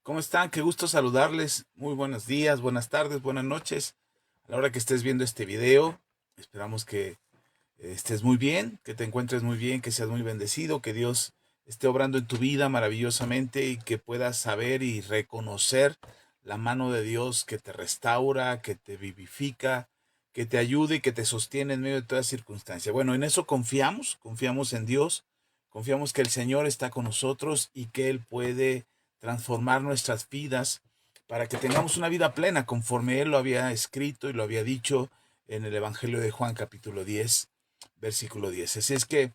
¿Cómo están? Qué gusto saludarles. Muy buenos días, buenas tardes, buenas noches. A la hora que estés viendo este video, esperamos que estés muy bien, que te encuentres muy bien, que seas muy bendecido, que Dios esté obrando en tu vida maravillosamente y que puedas saber y reconocer la mano de Dios que te restaura, que te vivifica, que te ayude y que te sostiene en medio de toda circunstancia. Bueno, en eso confiamos en Dios, confiamos que el Señor está con nosotros y que Él puede transformar nuestras vidas para que tengamos una vida plena conforme Él lo había escrito y lo había dicho en el Evangelio de Juan capítulo 10 versículo 10. Así es que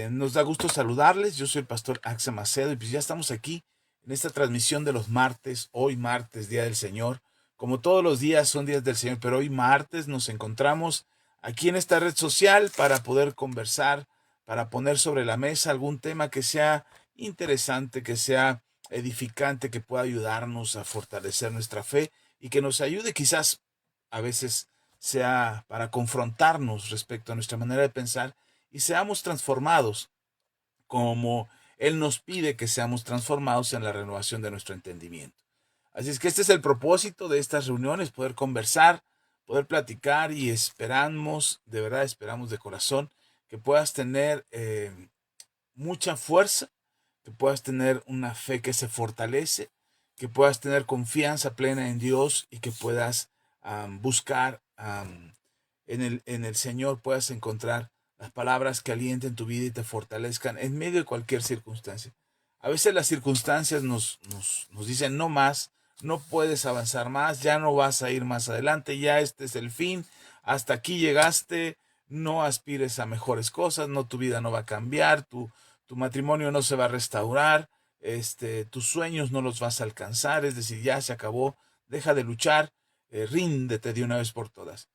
nos da gusto saludarles. Yo soy el pastor Axa Macedo y pues ya estamos aquí en esta transmisión de los martes. Hoy martes, Día del Señor. Como todos los días son días del Señor, pero hoy martes nos encontramos aquí en esta red social para poder conversar, para poner sobre la mesa algún tema que sea interesante, que sea edificante, que pueda ayudarnos a fortalecer nuestra fe y que nos ayude quizás a veces sea para confrontarnos respecto a nuestra manera de pensar y seamos transformados como Él nos pide que seamos transformados en la renovación de nuestro entendimiento. Así es que este es el propósito de estas reuniones, poder conversar, poder platicar y esperamos, de verdad esperamos de corazón, que puedas tener mucha fuerza, que puedas tener una fe que se fortalece, que puedas tener confianza plena en Dios y que puedas buscar en el Señor, puedas encontrar las palabras que alienten tu vida y te fortalezcan en medio de cualquier circunstancia. A veces las circunstancias nos dicen no más, no puedes avanzar más, ya no vas a ir más adelante, ya este es el fin, hasta aquí llegaste, no aspires a mejores cosas, no, tu vida no va a cambiar, tu matrimonio no se va a restaurar, tus sueños no los vas a alcanzar, es decir, ya se acabó, deja de luchar, ríndete de una vez por todas.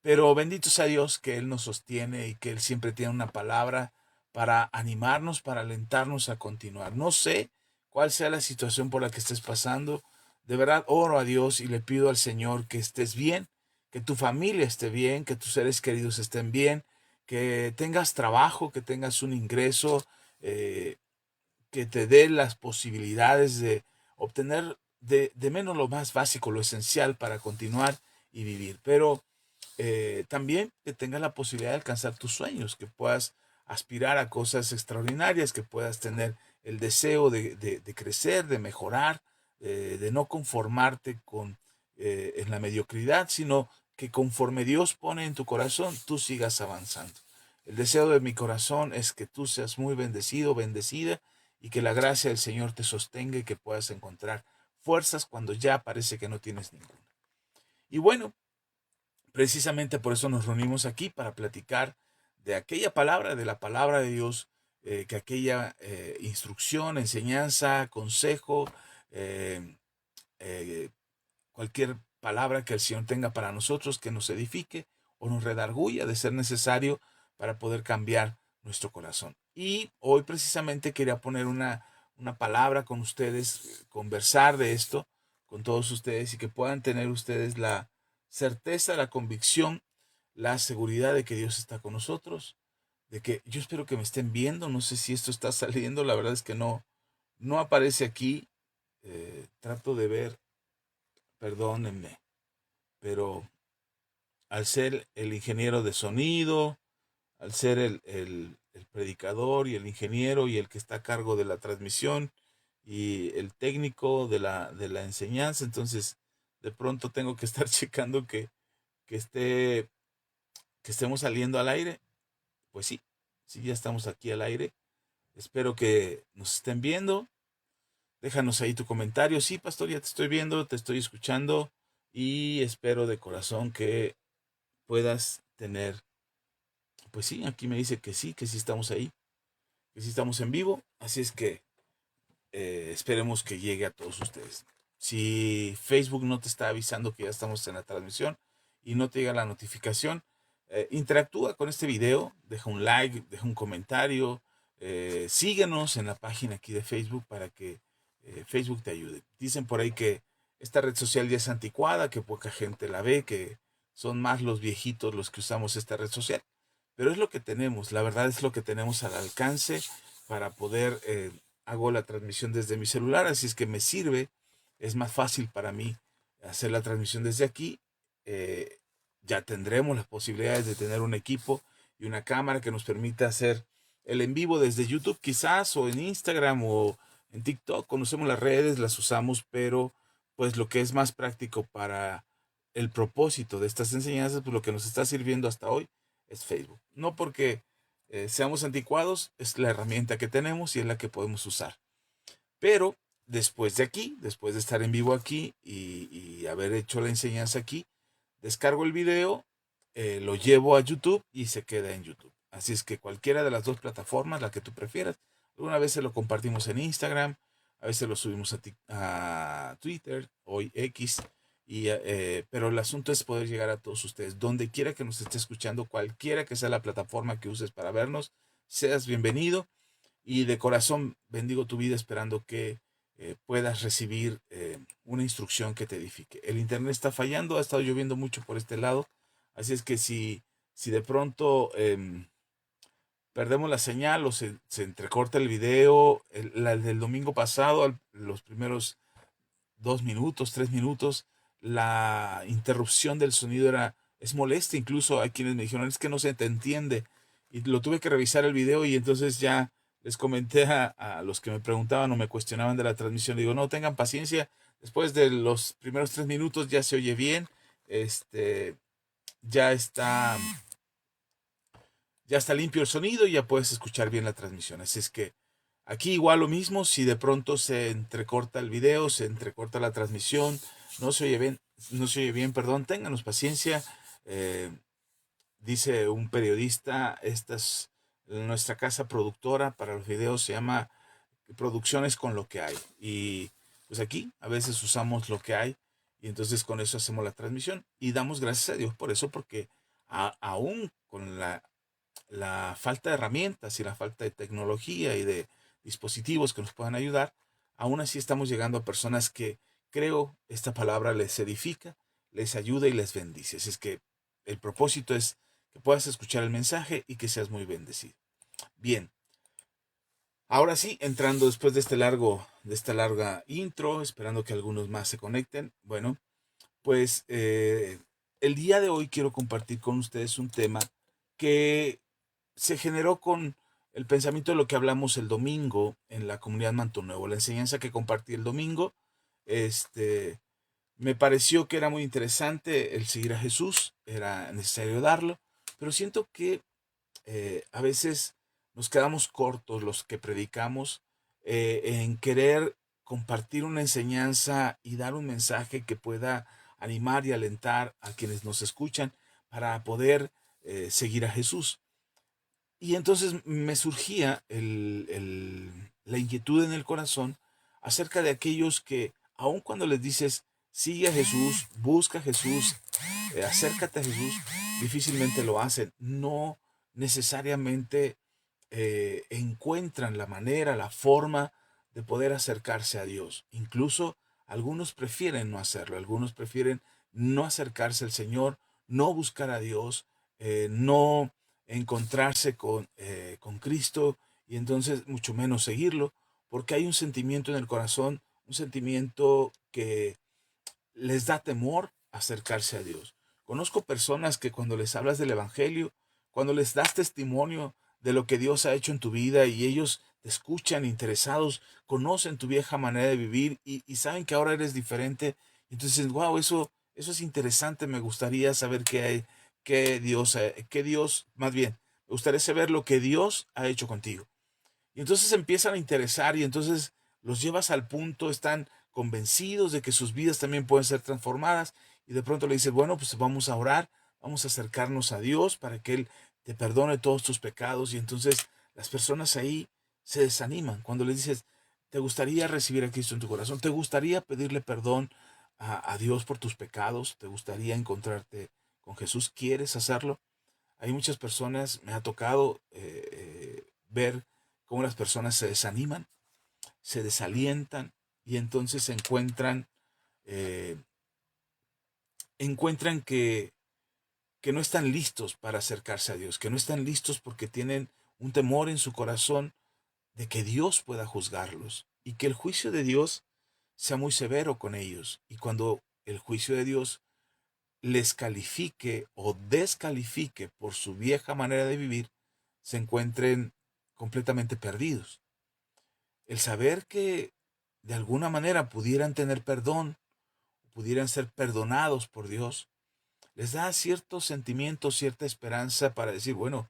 Pero bendito sea Dios que Él nos sostiene y que Él siempre tiene una palabra para animarnos, para alentarnos a continuar. No sé cuál sea la situación por la que estés pasando. De verdad oro a Dios y le pido al Señor que estés bien, que tu familia esté bien, que tus seres queridos estén bien, que tengas trabajo, que tengas un ingreso, eh, que te dé las posibilidades de obtener de menos lo más básico, lo esencial para continuar y vivir. Pero también que tengas la posibilidad de alcanzar tus sueños, que puedas aspirar a cosas extraordinarias, que puedas tener el deseo de crecer, de mejorar, de no conformarte en la mediocridad, sino que conforme Dios pone en tu corazón, tú sigas avanzando. El deseo de mi corazón es que tú seas muy bendecido, bendecida, y que la gracia del Señor te sostenga y que puedas encontrar fuerzas cuando ya parece que no tienes ninguna. Y bueno, precisamente por eso nos reunimos aquí para platicar de aquella palabra, de la palabra de Dios, que aquella instrucción, enseñanza, consejo, eh, eh, cualquier palabra que el Señor tenga para nosotros, que nos edifique o nos redarguya de ser necesario para poder cambiar nuestro corazón. Y hoy precisamente quería poner una palabra con ustedes, conversar de esto con todos ustedes y que puedan tener ustedes la certeza, la convicción, la seguridad de que Dios está con nosotros, de que yo espero que me estén viendo, no sé si esto está saliendo, la verdad es que no aparece aquí, trato de ver, perdónenme, pero al ser el ingeniero de sonido, al ser el predicador y el ingeniero y el que está a cargo de la transmisión y el técnico de la enseñanza, entonces de pronto tengo que estar checando que esté, que estemos saliendo al aire. Pues sí, sí, ya estamos aquí al aire. Espero que nos estén viendo. Déjanos ahí tu comentario. Sí, pastor, ya te estoy viendo, te estoy escuchando y espero de corazón que puedas tener, pues sí, aquí me dice que sí estamos ahí, que sí estamos en vivo, así es que esperemos que llegue a todos ustedes. Si Facebook no te está avisando que ya estamos en la transmisión y no te llega la notificación, interactúa con este video, deja un like, deja un comentario, síguenos en la página aquí de Facebook para que Facebook te ayude. Dicen por ahí que esta red social ya es anticuada, que poca gente la ve, que son más los viejitos los que usamos esta red social. Pero es lo que tenemos, la verdad es lo que tenemos al alcance para poder hago la transmisión desde mi celular, así es que me sirve, es más fácil para mí hacer la transmisión desde aquí. Eh, ya tendremos las posibilidades de tener un equipo y una cámara que nos permita hacer el en vivo desde YouTube quizás, o en Instagram o en TikTok. Conocemos las redes, las usamos, pero pues lo que es más práctico para el propósito de estas enseñanzas, pues lo que nos está sirviendo hasta hoy es Facebook. No porque seamos anticuados, es la herramienta que tenemos y es la que podemos usar. Pero después de aquí, después de estar en vivo aquí y haber hecho la enseñanza aquí, descargo el video, lo llevo a YouTube y se queda en YouTube. Así es que cualquiera de las dos plataformas, la que tú prefieras, alguna vez se lo compartimos en Instagram, a veces lo subimos a Twitter, hoy X, pero el asunto es poder llegar a todos ustedes. Donde quiera que nos esté escuchando, cualquiera que sea la plataforma que uses para vernos, seas bienvenido. Y de corazón bendigo tu vida esperando que puedas recibir una instrucción que te edifique. El internet está fallando, ha estado lloviendo mucho por este lado, así es que si de pronto perdemos la señal o se entrecorta el video, la del domingo pasado, los primeros 2 minutos, 3 minutos, la interrupción del sonido es molesta. Incluso hay quienes me dijeron, es que no se te entiende. Y lo tuve que revisar el video y entonces ya les comenté a los que me preguntaban o me cuestionaban de la transmisión. Le digo, no, tengan paciencia. Después de los primeros 3 minutos ya se oye bien. Este, ya está, ya está limpio el sonido y ya puedes escuchar bien la transmisión. Así es que aquí igual lo mismo, si de pronto se entrecorta el video, se entrecorta la transmisión, no se oye bien, no se oye bien, perdón, ténganos paciencia. Eh, Dice un periodista, esta es nuestra casa productora para los videos, se llama Producciones con lo que hay. Y pues aquí a veces usamos lo que hay y entonces con eso hacemos la transmisión y damos gracias a Dios por eso, porque aún con la falta de herramientas y la falta de tecnología y de dispositivos que nos puedan ayudar, aún así estamos llegando a personas que creo esta palabra les edifica, les ayuda y les bendice. Así es que el propósito es que puedas escuchar el mensaje y que seas muy bendecido. Bien, ahora sí, entrando después de esta larga intro, esperando que algunos más se conecten. Bueno, pues el día de hoy quiero compartir con ustedes un tema que se generó con el pensamiento de lo que hablamos el domingo en la comunidad Manto Nuevo, la enseñanza que compartí el domingo. Este, Me pareció que era muy interesante el seguir a Jesús, era necesario darlo, pero siento que a veces nos quedamos cortos los que predicamos en querer compartir una enseñanza y dar un mensaje que pueda animar y alentar a quienes nos escuchan para poder seguir a Jesús. Y entonces me surgía la inquietud en el corazón acerca de aquellos que, aun cuando les dices, sigue a Jesús, busca a Jesús, acércate a Jesús, difícilmente lo hacen. No necesariamente encuentran la manera, la forma de poder acercarse a Dios. Incluso algunos prefieren no hacerlo, algunos prefieren no acercarse al Señor, no buscar a Dios, no encontrarse con Cristo y entonces mucho menos seguirlo, porque hay un sentimiento en el corazón, un sentimiento que les da temor acercarse a Dios. Conozco personas que cuando les hablas del Evangelio, cuando les das testimonio de lo que Dios ha hecho en tu vida y ellos te escuchan interesados, conocen tu vieja manera de vivir y saben que ahora eres diferente, entonces, wow, eso es interesante, me gustaría saber más bien, me gustaría saber lo que Dios ha hecho contigo. Y entonces empiezan a interesar y entonces los llevas al punto, están convencidos de que sus vidas también pueden ser transformadas y de pronto le dices, bueno, pues vamos a orar, vamos a acercarnos a Dios para que Él te perdone todos tus pecados. Y entonces las personas ahí se desaniman cuando les dices, ¿te gustaría recibir a Cristo en tu corazón? ¿Te gustaría pedirle perdón a Dios por tus pecados? ¿Te gustaría encontrarte con Jesús? ¿Quieres hacerlo? Hay muchas personas, me ha tocado ver cómo las personas se desaniman, se desalientan y entonces eh, encuentran que no están listos para acercarse a Dios, que no están listos porque tienen un temor en su corazón de que Dios pueda juzgarlos y que el juicio de Dios sea muy severo con ellos. Y cuando el juicio de Dios les califique o descalifique por su vieja manera de vivir, se encuentren completamente perdidos. El saber que de alguna manera pudieran tener perdón, pudieran ser perdonados por Dios, les da cierto sentimiento, cierta esperanza para decir, bueno,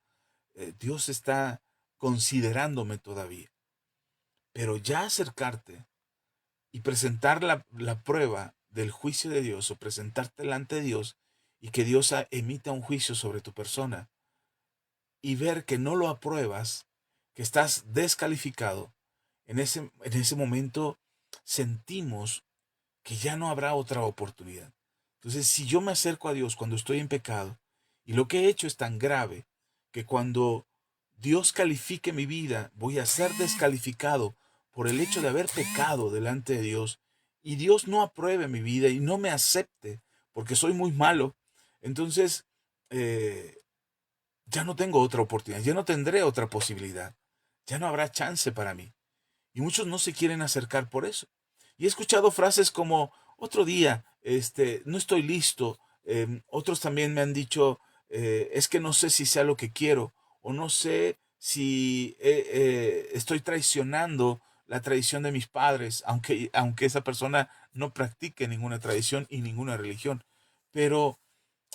Dios está considerándome todavía. Pero ya acercarte y presentar la prueba del juicio de Dios o presentarte delante de Dios y que Dios emita un juicio sobre tu persona y ver que no lo apruebas, que estás descalificado, en ese momento sentimos que ya no habrá otra oportunidad. Entonces, si yo me acerco a Dios cuando estoy en pecado y lo que he hecho es tan grave que cuando Dios califique mi vida, voy a ser descalificado por el hecho de haber pecado delante de Dios y Dios no apruebe mi vida y no me acepte porque soy muy malo, entonces eh, ya no tengo otra oportunidad, ya no tendré otra posibilidad, ya no habrá chance para mí. Y muchos no se quieren acercar por eso. Y he escuchado frases como, otro día, no estoy listo. Otros también me han dicho, es que no sé si sea lo que quiero, o no sé si estoy traicionando la tradición de mis padres, aunque esa persona no practique ninguna tradición y ninguna religión. Pero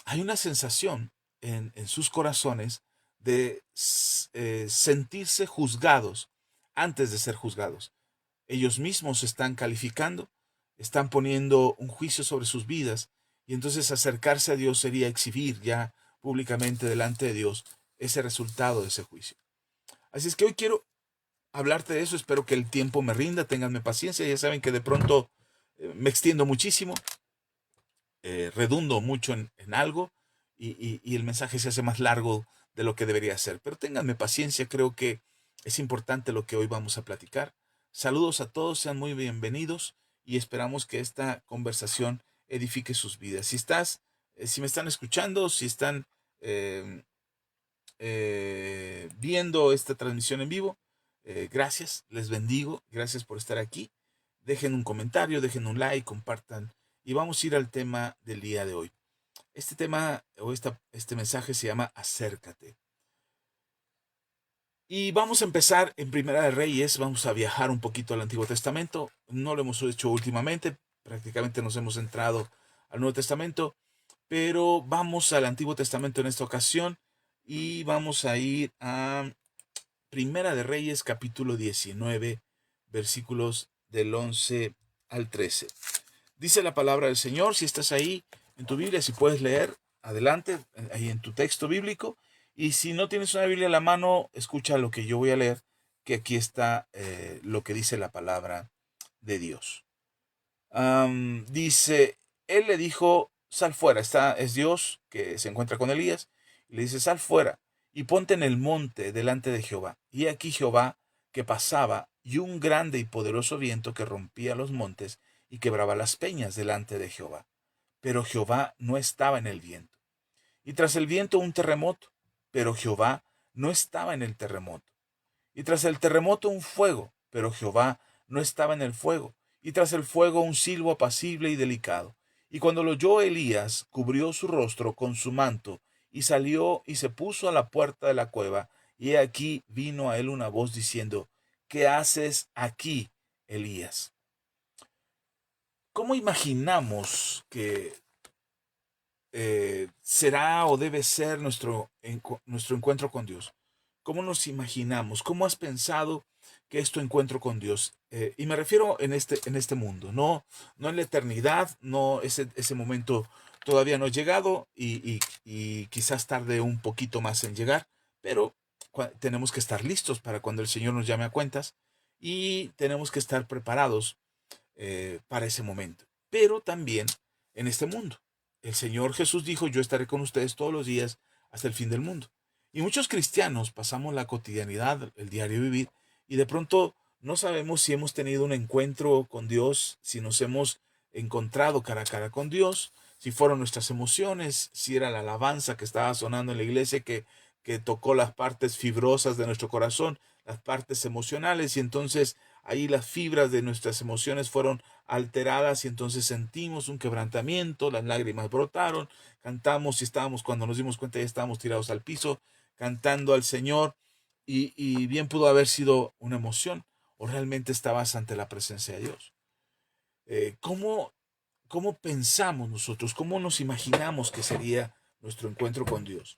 hay una sensación en sus corazones de sentirse juzgados antes de ser juzgados. Ellos mismos se están calificando, están poniendo un juicio sobre sus vidas y entonces acercarse a Dios sería exhibir ya públicamente delante de Dios ese resultado de ese juicio. Así es que hoy quiero hablarte de eso, espero que el tiempo me rinda, ténganme paciencia, ya saben que de pronto me extiendo muchísimo, redundo mucho en algo y el mensaje se hace más largo de lo que debería ser. Pero ténganme paciencia, creo que es importante lo que hoy vamos a platicar. Saludos a todos, sean muy bienvenidos y esperamos que esta conversación edifique sus vidas. Si me están escuchando, si están eh, viendo esta transmisión en vivo, gracias, les bendigo, gracias por estar aquí. Dejen un comentario, dejen un like, compartan y vamos a ir al tema del día de hoy. Este tema o este mensaje se llama Acércate. Y vamos a empezar en Primera de Reyes, vamos a viajar un poquito al Antiguo Testamento. No lo hemos hecho últimamente, prácticamente nos hemos entrado al Nuevo Testamento, pero vamos al Antiguo Testamento en esta ocasión y vamos a ir a Primera de Reyes, capítulo 19, versículos del 11 al 13. Dice la palabra del Señor, si estás ahí en tu Biblia, si puedes leer, adelante, ahí en tu texto bíblico. Y si no tienes una Biblia a la mano, escucha lo que yo voy a leer, que aquí está lo que dice la palabra de Dios. Dice, él le dijo, sal fuera, es Dios que se encuentra con Elías, y le dice, sal fuera y ponte en el monte delante de Jehová. Y aquí Jehová que pasaba, y un grande y poderoso viento que rompía los montes y quebraba las peñas delante de Jehová. Pero Jehová no estaba en el viento. Y tras el viento un terremoto, pero Jehová no estaba en el terremoto. Y tras el terremoto un fuego, pero Jehová no estaba en el fuego. Y tras el fuego un silbo apacible y delicado. Y cuando lo oyó Elías, cubrió su rostro con su manto, y salió y se puso a la puerta de la cueva. Y he aquí vino a él una voz diciendo, ¿qué haces aquí, Elías? ¿Cómo imaginamos que será o debe ser nuestro encuentro con Dios? ¿Cómo nos imaginamos? ¿Cómo has pensado que es tu encuentro con Dios? Y me refiero en este mundo, no en la eternidad, no ese momento todavía no ha llegado y quizás tarde un poquito más en llegar, pero tenemos que estar listos para cuando el Señor nos llame a cuentas y tenemos que estar preparados para ese momento. Pero también en este mundo. El Señor Jesús dijo, yo estaré con ustedes todos los días hasta el fin del mundo. Y muchos cristianos pasamos la cotidianidad, el diario vivir, y de pronto no sabemos si hemos tenido un encuentro con Dios, si nos hemos encontrado cara a cara con Dios, si fueron nuestras emociones, si era la alabanza que estaba sonando en la iglesia que tocó las partes fibrosas de nuestro corazón, las partes emocionales, y entonces ahí las fibras de nuestras emociones fueron alteradas y entonces sentimos un quebrantamiento, las lágrimas brotaron, cantamos y estábamos, cuando nos dimos cuenta ya estábamos tirados al piso, cantando al Señor, y bien pudo haber sido una emoción o realmente estabas ante la presencia de Dios. ¿Cómo pensamos nosotros? ¿Cómo nos imaginamos que sería nuestro encuentro con Dios?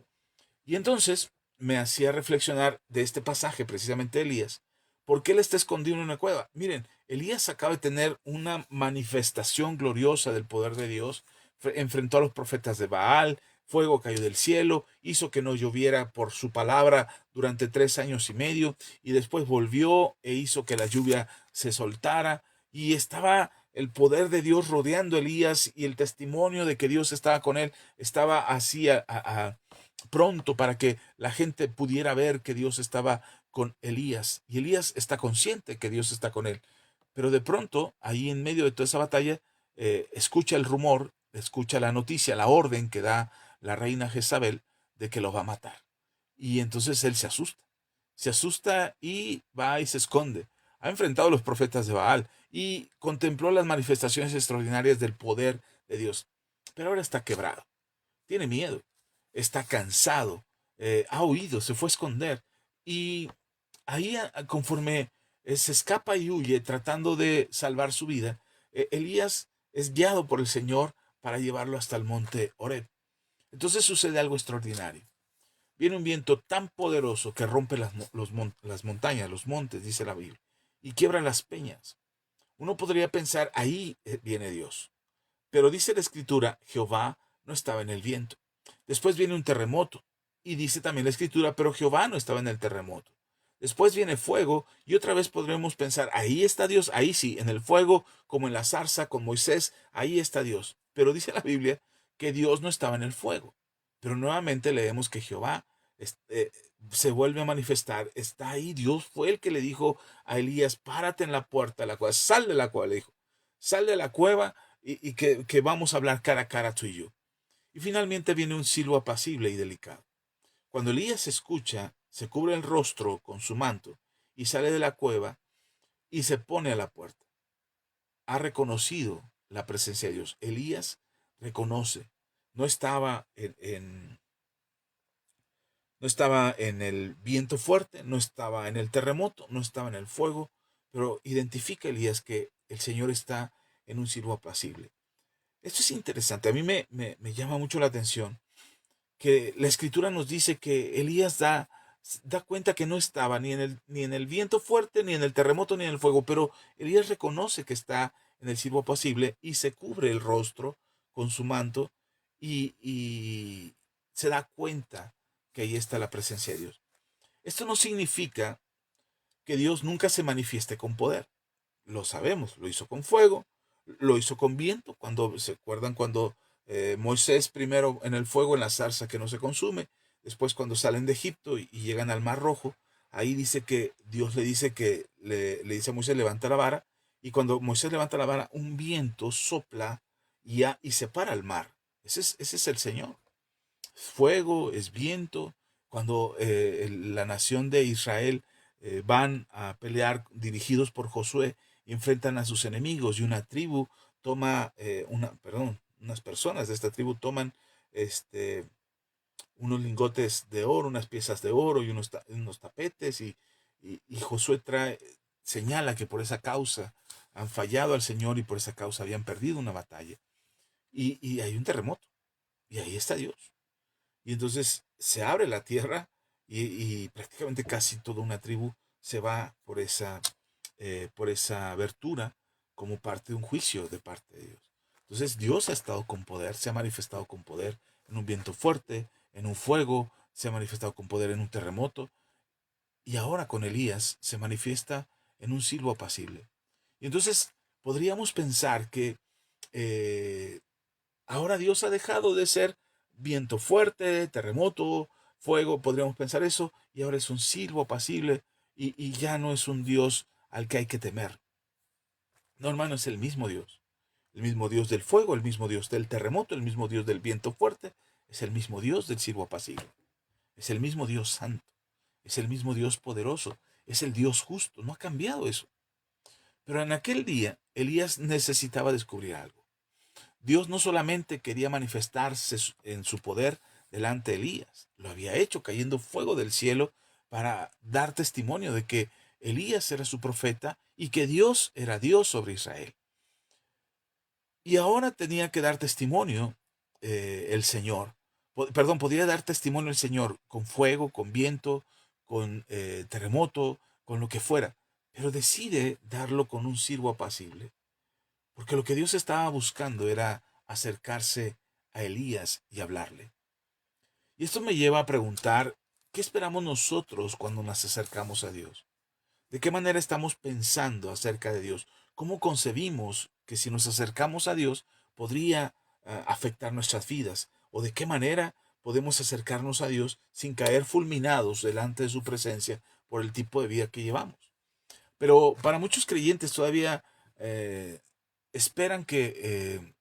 Y entonces me hacía reflexionar de este pasaje, precisamente de Elías. ¿Por qué él está escondido en una cueva? Miren, Elías acaba de tener una manifestación gloriosa del poder de Dios. Enfrentó a los profetas de Baal, fuego cayó del cielo, hizo que no lloviera por su palabra durante 3 años y medio, y después volvió e hizo que la lluvia se soltara, y estaba el poder de Dios rodeando a Elías, y el testimonio de que Dios estaba con él estaba así pronto para que la gente pudiera ver que Dios estaba con Elías. Y Elías está consciente que Dios está con él. Pero de pronto, ahí en medio de toda esa batalla, escucha el rumor, escucha la noticia, la orden que da la reina Jezabel de que lo va a matar. Y entonces él se asusta y va y se esconde. Ha enfrentado a los profetas de Baal y contempló las manifestaciones extraordinarias del poder de Dios. Pero ahora está quebrado, tiene miedo, está cansado, ha huido, se fue a esconder. Y ahí, conforme se escapa y huye tratando de salvar su vida, Elías es guiado por el Señor para llevarlo hasta el monte Horeb. Entonces sucede algo extraordinario. Viene un viento tan poderoso que rompe las montañas, los montes, dice la Biblia, y quiebra las peñas. Uno podría pensar, ahí viene Dios. Pero dice la Escritura, Jehová no estaba en el viento. Después viene un terremoto. Y dice también la Escritura, pero Jehová no estaba en el terremoto. Después viene fuego y otra vez podremos pensar, ahí está Dios, ahí sí, en el fuego, como en la zarza con Moisés, ahí está Dios. Pero dice la Biblia que Dios no estaba en el fuego. Pero nuevamente leemos que Jehová se vuelve a manifestar, está ahí. Dios fue el que le dijo a Elías, párate en la puerta de la cueva, sal de la cueva, le dijo, sal de la cueva y que vamos a hablar cara a cara tú y yo. Y finalmente viene un silbo apacible y delicado. Cuando Elías escucha, se cubre el rostro con su manto y sale de la cueva y se pone a la puerta. Ha reconocido la presencia de Dios. Elías reconoce. No estaba no estaba en el viento fuerte, no estaba en el terremoto, no estaba en el fuego, pero identifica Elías que el Señor está en un silbo apacible. Esto es interesante. A mí me llama mucho la atención que la Escritura nos dice que Elías da cuenta que no estaba ni en el viento fuerte, ni en el terremoto, ni en el fuego, pero Elías reconoce que está en el silbo apacible y se cubre el rostro con su manto y se da cuenta que ahí está la presencia de Dios. Esto no significa que Dios nunca se manifieste con poder. Lo sabemos, lo hizo con fuego, lo hizo con viento. Cuando se acuerdan cuando Moisés primero en el fuego, en la zarza que no se consume, después cuando salen de Egipto y llegan al Mar Rojo, ahí dice que Dios le dice que le dice a Moisés levanta la vara, y cuando Moisés levanta la vara, un viento sopla y separa el mar. Ese es el Señor. Fuego, es viento. Cuando la nación de Israel van a pelear dirigidos por Josué y enfrentan a sus enemigos, y una tribu toma, unas personas de esta tribu toman unos lingotes de oro, unas piezas de oro y unos tapetes, y Josué señala que por esa causa han fallado al Señor y por esa causa habían perdido una batalla. Y hay un terremoto, y ahí está Dios. Y entonces se abre la tierra y prácticamente casi toda una tribu se va por esa abertura como parte de un juicio de parte de Dios. Entonces Dios ha estado con poder, se ha manifestado con poder en un viento fuerte, en un fuego, se ha manifestado con poder en un terremoto, y ahora con Elías se manifiesta en un silbo apacible. Y entonces podríamos pensar que eh, ahora Dios ha dejado de ser viento fuerte, terremoto, fuego, podríamos pensar eso, y ahora es un silbo apacible, y ya no es un Dios al que hay que temer. No, hermano, es el mismo Dios. El mismo Dios del fuego, el mismo Dios del terremoto, el mismo Dios del viento fuerte, es el mismo Dios del silbo apacible. Es el mismo Dios santo, es el mismo Dios poderoso, es el Dios justo, no ha cambiado eso. Pero en aquel día, Elías necesitaba descubrir algo. Dios no solamente quería manifestarse en su poder delante de Elías, lo había hecho cayendo fuego del cielo para dar testimonio de que Elías era su profeta y que Dios era Dios sobre Israel. Y ahora tenía que dar testimonio el Señor. Perdón, podía dar testimonio el Señor con fuego, con viento, con terremoto, con lo que fuera. Pero decide darlo con un siervo apacible. Porque lo que Dios estaba buscando era acercarse a Elías y hablarle. Y esto me lleva a preguntar, ¿qué esperamos nosotros cuando nos acercamos a Dios? ¿De qué manera estamos pensando acerca de Dios? ¿Cómo concebimos que si nos acercamos a Dios podría afectar nuestras vidas? ¿O de qué manera podemos acercarnos a Dios sin caer fulminados delante de su presencia por el tipo de vida que llevamos? Pero para muchos creyentes todavía eh, esperan que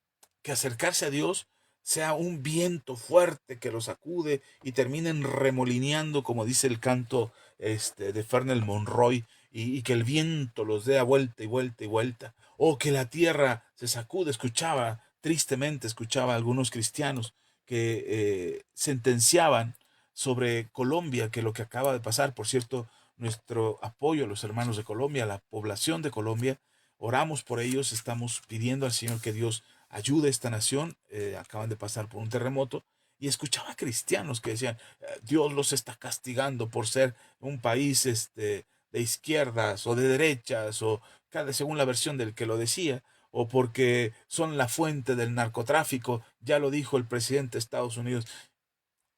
acercarse a Dios sea un viento fuerte que los sacude y terminen remolineando, como dice el canto de Fernell Monroy, y que el viento los dé a vuelta y vuelta y vuelta, o que la tierra se sacude. Escuchaba a algunos cristianos que sentenciaban sobre Colombia, que lo que acaba de pasar, por cierto, nuestro apoyo a los hermanos de Colombia, a la población de Colombia, oramos por ellos, estamos pidiendo al Señor que Dios ayude a esta nación. Acaban de pasar por un terremoto y escuchaba cristianos que decían, Dios los está castigando por ser un país de izquierdas o de derechas, o cada según la versión del que lo decía, o porque son la fuente del narcotráfico, ya lo dijo el presidente de Estados Unidos.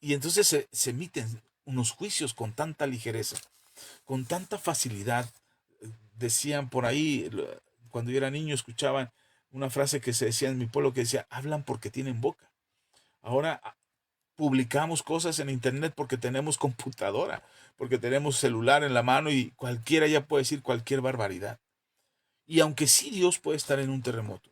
Y entonces se emiten unos juicios con tanta ligereza, con tanta facilidad. Decían por ahí, cuando yo era niño, escuchaban una frase que se decía en mi pueblo que decía, hablan porque tienen boca. Ahora publicamos cosas en internet porque tenemos computadora, porque tenemos celular en la mano y cualquiera ya puede decir cualquier barbaridad. Y aunque sí Dios puede estar en un terremoto,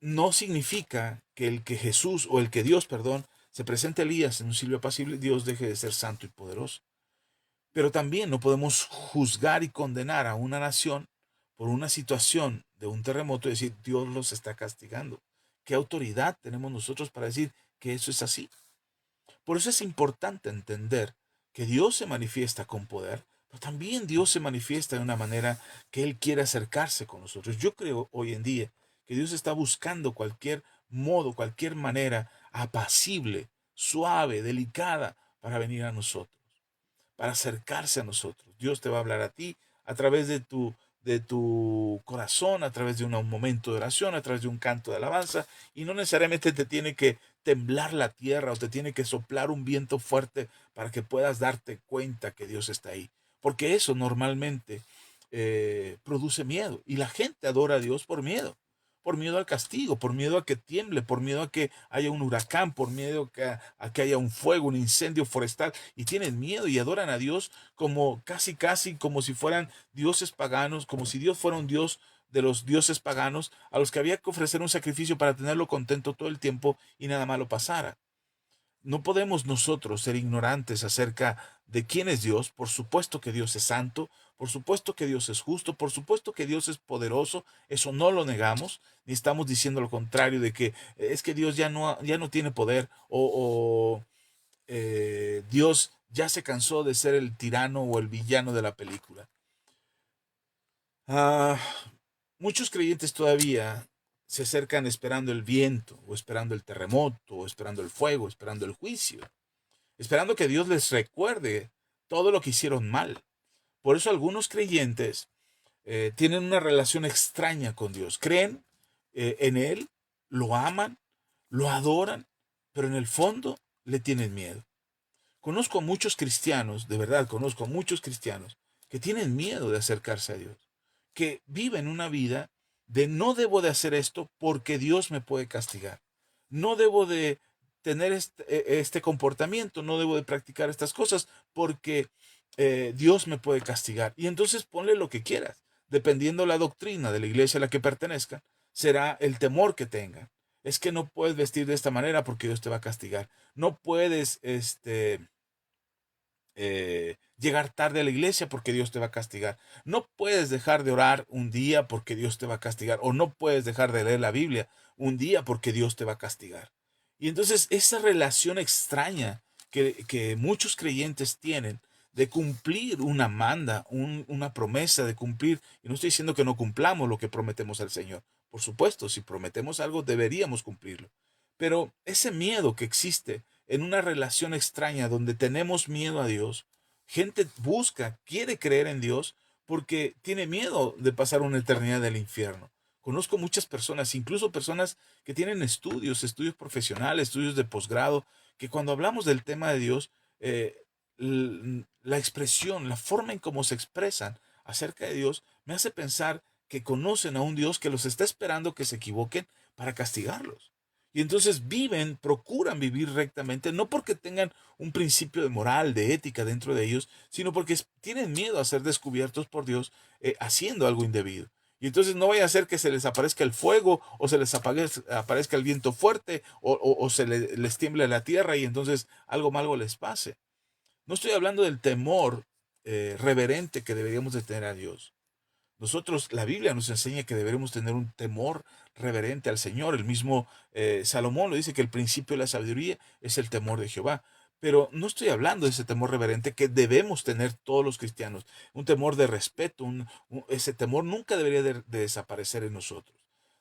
no significa que el que Jesús o el que Dios, perdón, se presente a Elías en un silbo apacible, Dios deje de ser santo y poderoso. Pero también no podemos juzgar y condenar a una nación por una situación de un terremoto y decir, Dios los está castigando. ¿Qué autoridad tenemos nosotros para decir que eso es así? Por eso es importante entender que Dios se manifiesta con poder, pero también Dios se manifiesta de una manera que Él quiere acercarse con nosotros. Yo creo hoy en día que Dios está buscando cualquier modo, cualquier manera apacible, suave, delicada para venir a nosotros, para acercarse a nosotros. Dios te va a hablar a ti a través de tu corazón, a través de un momento de oración, a través de un canto de alabanza, y no necesariamente te tiene que temblar la tierra o te tiene que soplar un viento fuerte para que puedas darte cuenta que Dios está ahí. Porque eso normalmente produce miedo, y la gente adora a Dios por miedo al castigo, por miedo a que tiemble, por miedo a que haya un huracán, por miedo a que haya un fuego, un incendio forestal, y tienen miedo y adoran a Dios como casi como si fueran dioses paganos, como si Dios fuera un dios de los dioses paganos a los que había que ofrecer un sacrificio para tenerlo contento todo el tiempo y nada malo pasara. No podemos nosotros ser ignorantes acerca de quién es Dios. Por supuesto que Dios es santo, por supuesto que Dios es justo, por supuesto que Dios es poderoso, eso no lo negamos, ni estamos diciendo lo contrario de que es que Dios ya no tiene poder, o Dios ya se cansó de ser el tirano o el villano de la película. Ah, muchos creyentes todavía se acercan esperando el viento, o esperando el terremoto, o esperando el fuego, esperando el juicio, esperando que Dios les recuerde todo lo que hicieron mal. Por eso algunos creyentes tienen una relación extraña con Dios. Creen en Él, lo aman, lo adoran, pero en el fondo le tienen miedo. Conozco a muchos cristianos, de verdad, conozco a muchos cristianos que tienen miedo de acercarse a Dios, que viven una vida de no debo de hacer esto porque Dios me puede castigar. No debo de tener este comportamiento, no debo de practicar estas cosas porque Dios me puede castigar. Y entonces ponle lo que quieras. Dependiendo la doctrina de la iglesia a la que pertenezcan, será el temor que tengan. Es que no puedes vestir de esta manera porque Dios te va a castigar. No puedes llegar tarde a la iglesia porque Dios te va a castigar. No puedes dejar de orar un día porque Dios te va a castigar. O no puedes dejar de leer la Biblia un día porque Dios te va a castigar. Y entonces esa relación extraña que muchos creyentes tienen de cumplir una manda, una promesa, de cumplir, y no estoy diciendo que no cumplamos lo que prometemos al Señor. Por supuesto, si prometemos algo, deberíamos cumplirlo. Pero ese miedo que existe en una relación extraña donde tenemos miedo a Dios, gente busca, quiere creer en Dios porque tiene miedo de pasar una eternidad del infierno. Conozco muchas personas, incluso personas que tienen estudios profesionales, estudios de posgrado, que cuando hablamos del tema de Dios, la expresión, la forma en cómo se expresan acerca de Dios, me hace pensar que conocen a un Dios que los está esperando que se equivoquen para castigarlos. Y entonces viven, procuran vivir rectamente, no porque tengan un principio de moral, de ética dentro de ellos, sino porque tienen miedo a ser descubiertos por Dios haciendo algo indebido. Y entonces no vaya a ser que se les aparezca el fuego o se les aparezca el viento fuerte o les tiemble la tierra y entonces algo malo les pase. No estoy hablando del temor reverente que deberíamos de tener a Dios. Nosotros, la Biblia nos enseña que deberemos tener un temor reverente al Señor. El mismo Salomón lo dice que el principio de la sabiduría es el temor de Jehová. Pero no estoy hablando de ese temor reverente que debemos tener todos los cristianos. Un temor de respeto, ese temor nunca debería de desaparecer en nosotros.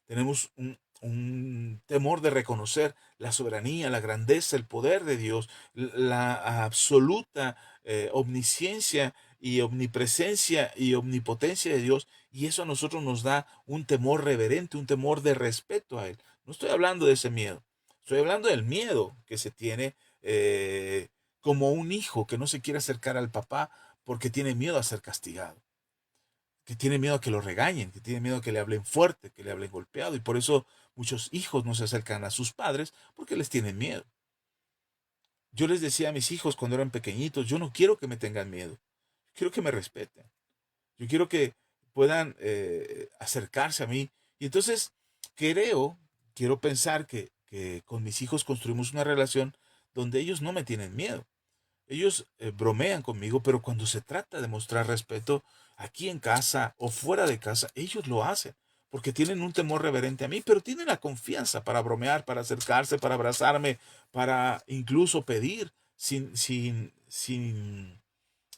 Tenemos un temor de reconocer la soberanía, la grandeza, el poder de Dios, la absoluta omnisciencia y omnipresencia y omnipotencia de Dios, y eso a nosotros nos da un temor reverente, un temor de respeto a Él. No estoy hablando de ese miedo, estoy hablando del miedo que se tiene como un hijo que no se quiere acercar al papá porque tiene miedo a ser castigado, que tiene miedo a que lo regañen, que tiene miedo a que le hablen fuerte, que le hablen golpeado, y por eso muchos hijos no se acercan a sus padres porque les tienen miedo. Yo les decía a mis hijos cuando eran pequeñitos, yo no quiero que me tengan miedo, quiero que me respeten. Yo quiero que puedan acercarse a mí. Y entonces quiero pensar que con mis hijos construimos una relación donde ellos no me tienen miedo. Ellos bromean conmigo, pero cuando se trata de mostrar respeto aquí en casa o fuera de casa, ellos lo hacen. Porque tienen un temor reverente a mí, pero tienen la confianza para bromear, para acercarse, para abrazarme, para incluso pedir sin,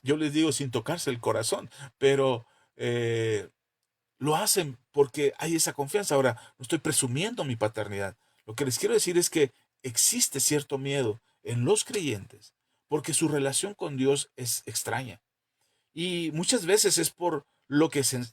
yo les digo sin tocarse el corazón, pero eh, lo hacen porque hay esa confianza. Ahora, no estoy presumiendo mi paternidad. Lo que les quiero decir es que existe cierto miedo en los creyentes porque su relación con Dios es extraña. Y muchas veces es por lo que se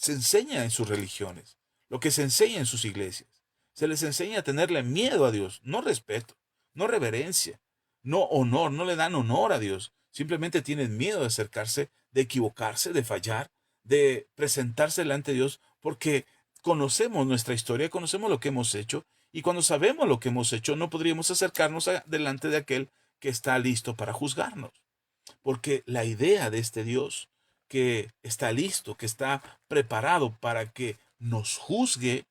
enseña en sus religiones, lo que se enseña en sus iglesias. Se les enseña a tenerle miedo a Dios, no respeto, no reverencia, no honor, no le dan honor a Dios. Simplemente tienen miedo de acercarse, de equivocarse, de fallar, de presentarse delante de Dios, porque conocemos nuestra historia, conocemos lo que hemos hecho, y cuando sabemos lo que hemos hecho, no podríamos acercarnos delante de aquel que está listo para juzgarnos. Porque la idea de este Dios que está listo, que está preparado para que nos juzgue,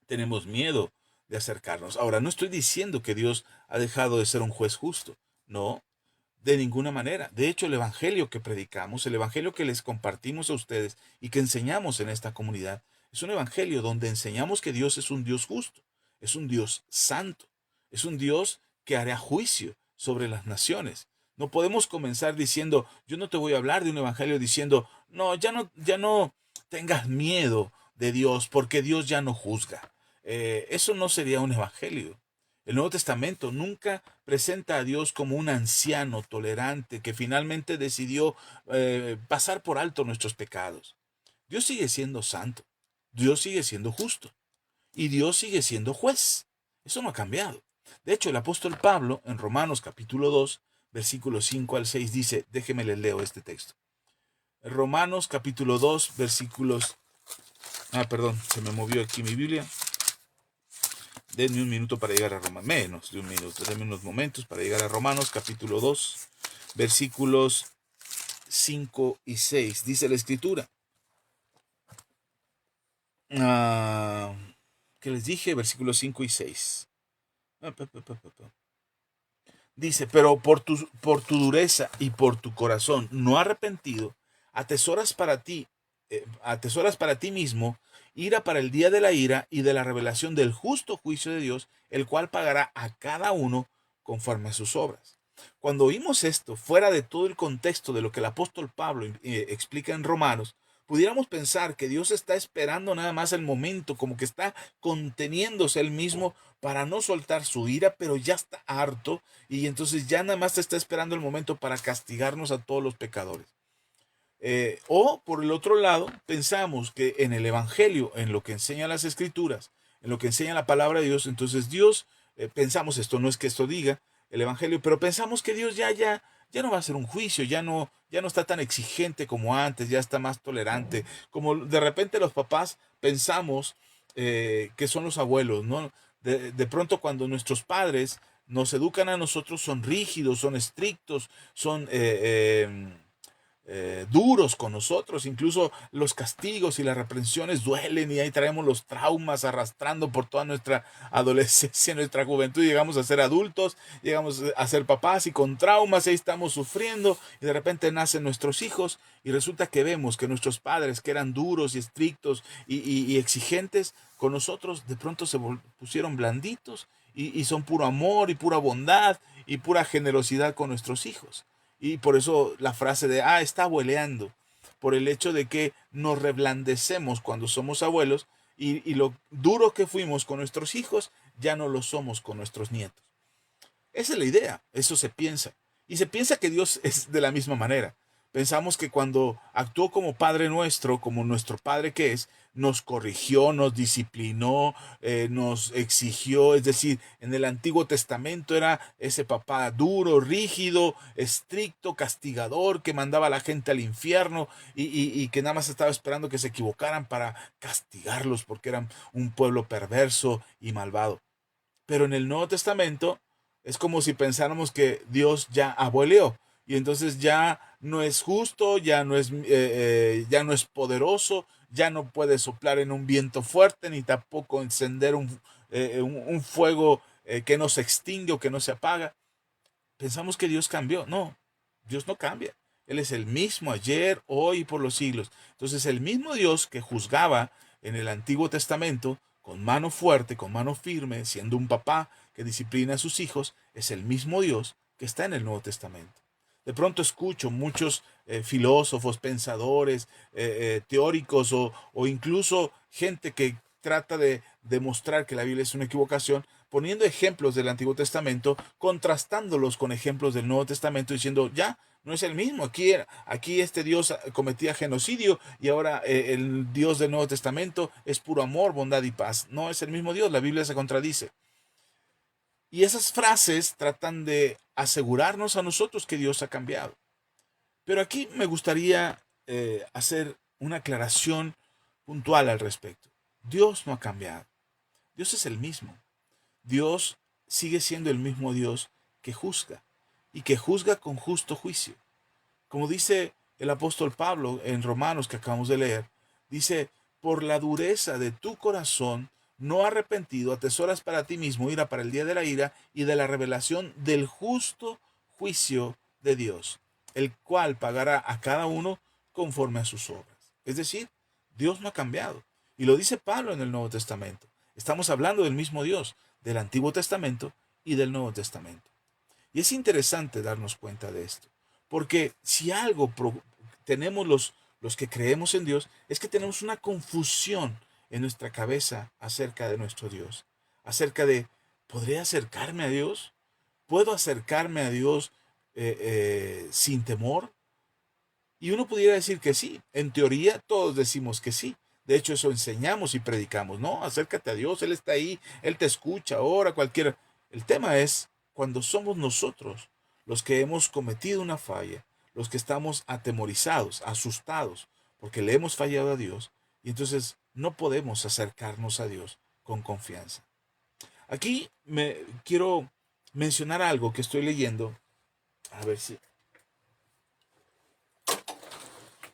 tenemos miedo de acercarnos. Ahora, no estoy diciendo que Dios ha dejado de ser un juez justo. No, de ninguna manera. De hecho, el evangelio que predicamos, el evangelio que les compartimos a ustedes y que enseñamos en esta comunidad, es un evangelio donde enseñamos que Dios es un Dios justo, es un Dios santo, es un Dios que hará juicio sobre las naciones. No podemos comenzar diciendo, yo no te voy a hablar de un evangelio diciendo, no, ya no tengas miedo de Dios, porque Dios ya no juzga. Eso no sería un evangelio. El Nuevo Testamento nunca presenta a Dios como un anciano tolerante que finalmente decidió pasar por alto nuestros pecados. Dios sigue siendo santo, Dios sigue siendo justo y Dios sigue siendo juez. Eso no ha cambiado. De hecho, el apóstol Pablo en Romanos capítulo 2, versículos 5 al 6 dice, déjeme les leo este texto. Romanos capítulo 2, versículos... perdón, se me movió aquí mi Biblia. Denme un minuto para llegar a Romanos, menos de un minuto, denme unos momentos para llegar a Romanos capítulo 2, versículos 5 y 6. Dice la escritura. ¿Qué les dije? Versículos 5 y 6. Dice, pero por tu dureza y por tu corazón no arrepentido, atesoras para ti mismo ira para el día de la ira y de la revelación del justo juicio de Dios, el cual pagará a cada uno conforme a sus obras. Cuando oímos esto, fuera de todo el contexto de lo que el apóstol Pablo explica en Romanos, pudiéramos pensar que Dios está esperando nada más el momento, como que está conteniéndose él mismo para no soltar su ira, pero ya está harto y entonces ya nada más está esperando el momento para castigarnos a todos los pecadores. O por el otro lado, pensamos que en el Evangelio, en lo que enseñan las Escrituras, en lo que enseña la palabra de Dios, entonces Dios, pensamos, esto no es que esto diga el Evangelio, pero pensamos que Dios ya no va a hacer un juicio, ya no está tan exigente como antes, ya está más tolerante. Como de repente los papás pensamos que son los abuelos, ¿no? De pronto cuando nuestros padres nos educan a nosotros son rígidos, son estrictos, son duros con nosotros, incluso los castigos y las reprensiones duelen y ahí traemos los traumas arrastrando por toda nuestra adolescencia, nuestra juventud, llegamos a ser adultos, llegamos a ser papás y con traumas ahí estamos sufriendo y de repente nacen nuestros hijos y resulta que vemos que nuestros padres que eran duros y estrictos y exigentes con nosotros de pronto se pusieron blanditos y son puro amor y pura bondad y pura generosidad con nuestros hijos. Y por eso la frase de, está abueleando, por el hecho de que nos reblandecemos cuando somos abuelos y lo duro que fuimos con nuestros hijos, ya no lo somos con nuestros nietos. Esa es la idea, eso se piensa. Y se piensa que Dios es de la misma manera. Pensamos que cuando actuó como Padre nuestro, como nuestro Padre que es, nos corrigió, nos disciplinó, nos exigió. Es decir, en el Antiguo Testamento era ese papá duro, rígido, estricto, castigador, que mandaba a la gente al infierno y que nada más estaba esperando que se equivocaran para castigarlos porque eran un pueblo perverso y malvado. Pero en el Nuevo Testamento es como si pensáramos que Dios ya abueleó y entonces ya no es justo, ya no es poderoso, ya no puede soplar en un viento fuerte ni tampoco encender un fuego que no se extingue o que no se apaga. Pensamos que Dios cambió. No, Dios no cambia. Él es el mismo ayer, hoy y por los siglos. Entonces el mismo Dios que juzgaba en el Antiguo Testamento con mano fuerte, con mano firme, siendo un papá que disciplina a sus hijos, es el mismo Dios que está en el Nuevo Testamento. De pronto escucho muchos filósofos, pensadores, teóricos o incluso gente que trata de demostrar que la Biblia es una equivocación, poniendo ejemplos del Antiguo Testamento, contrastándolos con ejemplos del Nuevo Testamento, diciendo, ya, no es el mismo. Aquí este Dios cometía genocidio y ahora el Dios del Nuevo Testamento es puro amor, bondad y paz. No es el mismo Dios, la Biblia se contradice. Y esas frases tratan de asegurarnos a nosotros que Dios ha cambiado. Pero aquí me gustaría hacer una aclaración puntual al respecto. Dios no ha cambiado. Dios es el mismo. Dios sigue siendo el mismo Dios que juzga y que juzga con justo juicio. Como dice el apóstol Pablo en Romanos que acabamos de leer, dice, por la dureza de tu corazón no arrepentido, atesoras para ti mismo ira para el día de la ira y de la revelación del justo juicio de Dios, el cual pagará a cada uno conforme a sus obras. Es decir, Dios no ha cambiado. Y lo dice Pablo en el Nuevo Testamento. Estamos hablando del mismo Dios, del Antiguo Testamento y del Nuevo Testamento. Y es interesante darnos cuenta de esto, porque si algo tenemos los que creemos en Dios, es que tenemos una confusión en nuestra cabeza acerca de nuestro Dios, acerca de, ¿podré acercarme a Dios? ¿Puedo acercarme a Dios sin temor? Y uno pudiera decir que sí, en teoría todos decimos que sí. De hecho, eso enseñamos y predicamos, ¿no? Acércate a Dios, Él está ahí, Él te escucha, ora, cualquiera. El tema es cuando somos nosotros los que hemos cometido una falla, los que estamos atemorizados, asustados, porque le hemos fallado a Dios, y entonces no podemos acercarnos a Dios con confianza. Aquí me quiero mencionar algo que estoy leyendo, a ver si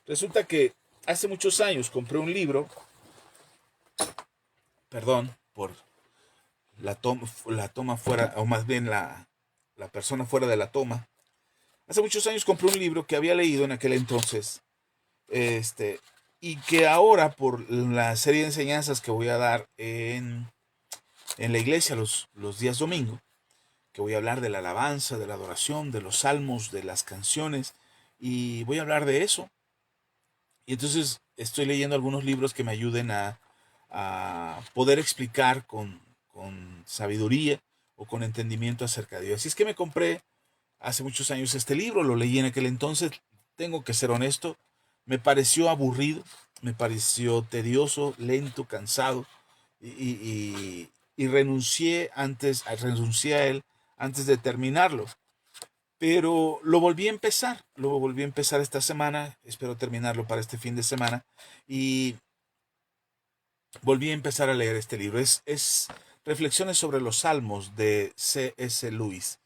resulta que hace muchos años compré un libro, perdón por la toma fuera, o más bien la persona fuera de la toma. Hace muchos años compré un libro que había leído en aquel entonces, y que ahora por la serie de enseñanzas que voy a dar en la iglesia los días domingo, que voy a hablar de la alabanza, de la adoración, de los salmos, de las canciones, y voy a hablar de eso. Y entonces estoy leyendo algunos libros que me ayuden a poder explicar con sabiduría o con entendimiento acerca de Dios. Así es que me compré hace muchos años este libro, lo leí en aquel entonces, tengo que ser honesto, me pareció aburrido, me pareció tedioso, lento, cansado, y renuncié a él antes de terminarlo. Pero lo volví a empezar esta semana, espero terminarlo para este fin de semana, y volví a empezar a leer este libro. Es Reflexiones sobre los Salmos de C.S. Lewis.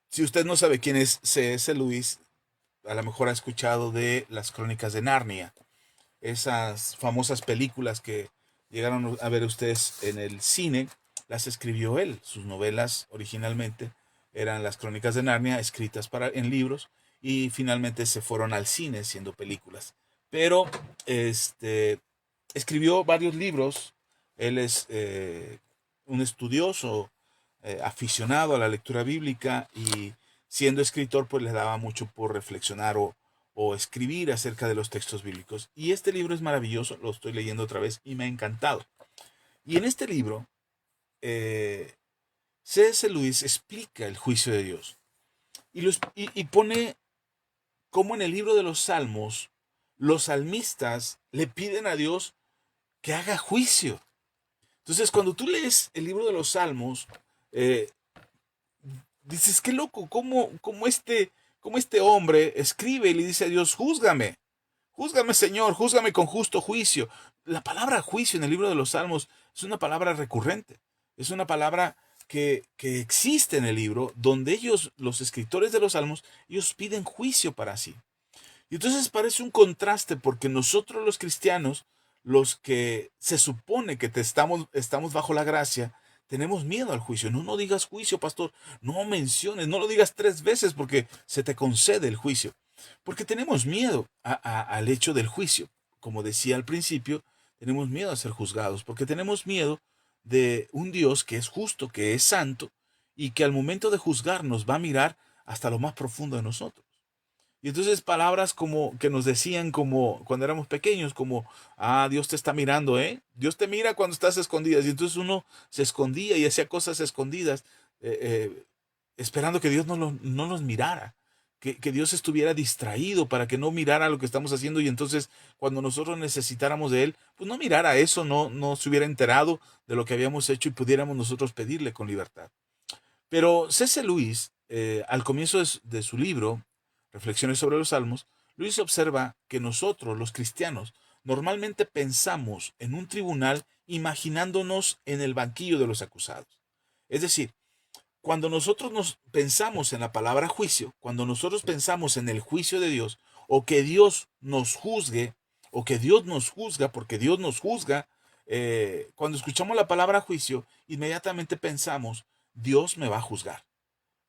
Si usted no sabe quién es C.S. Lewis, a lo mejor ha escuchado de las Crónicas de Narnia, esas famosas películas que llegaron a ver ustedes en el cine, las escribió él. Sus novelas originalmente eran las Crónicas de Narnia, escritas en libros, y finalmente se fueron al cine siendo películas. Pero escribió varios libros. Él es un estudioso, aficionado a la lectura bíblica, y siendo escritor pues le daba mucho por reflexionar o escribir acerca de los textos bíblicos. Y este libro es maravilloso, lo estoy leyendo otra vez y me ha encantado. Y en este libro, eh, C.S. Lewis explica el juicio de Dios y pone cómo en el libro de los Salmos los salmistas le piden a Dios que haga juicio. Entonces, cuando tú lees el libro de los Salmos, eh, dices, qué loco, cómo este hombre escribe y le dice a Dios, júzgame. Júzgame, Señor, júzgame con justo juicio. La palabra juicio en el libro de los Salmos es una palabra recurrente. Es una palabra que existe en el libro, donde ellos, los escritores de los Salmos, ellos piden juicio para sí. Y entonces parece un contraste, porque nosotros los cristianos, los que se supone que estamos bajo la gracia, tenemos miedo al juicio. No, no digas juicio, pastor. No menciones, no lo digas 3 veces porque se te concede el juicio. Porque tenemos miedo al hecho del juicio. Como decía al principio, tenemos miedo a ser juzgados, porque tenemos miedo de un Dios que es justo, que es santo, y que al momento de juzgarnos va a mirar hasta lo más profundo de nosotros. Y entonces palabras como que nos decían como cuando éramos pequeños, como, Dios te está mirando, ¿eh? Dios te mira cuando estás escondidas. Y entonces uno se escondía y hacía cosas escondidas, eh, eh, esperando que Dios no nos mirara, que Dios estuviera distraído para que no mirara lo que estamos haciendo, y entonces cuando nosotros necesitáramos de Él, pues no mirara eso, no se hubiera enterado de lo que habíamos hecho y pudiéramos nosotros pedirle con libertad. Pero C.S. Lewis, al comienzo de su libro, Reflexiones sobre los Salmos, Lewis observa que nosotros, los cristianos, normalmente pensamos en un tribunal imaginándonos en el banquillo de los acusados. Es decir, cuando nosotros nos pensamos en la palabra juicio, cuando nosotros pensamos en el juicio de Dios, o que Dios nos juzgue, o que Dios nos juzga, porque Dios nos juzga, cuando escuchamos la palabra juicio, inmediatamente pensamos, Dios me va a juzgar.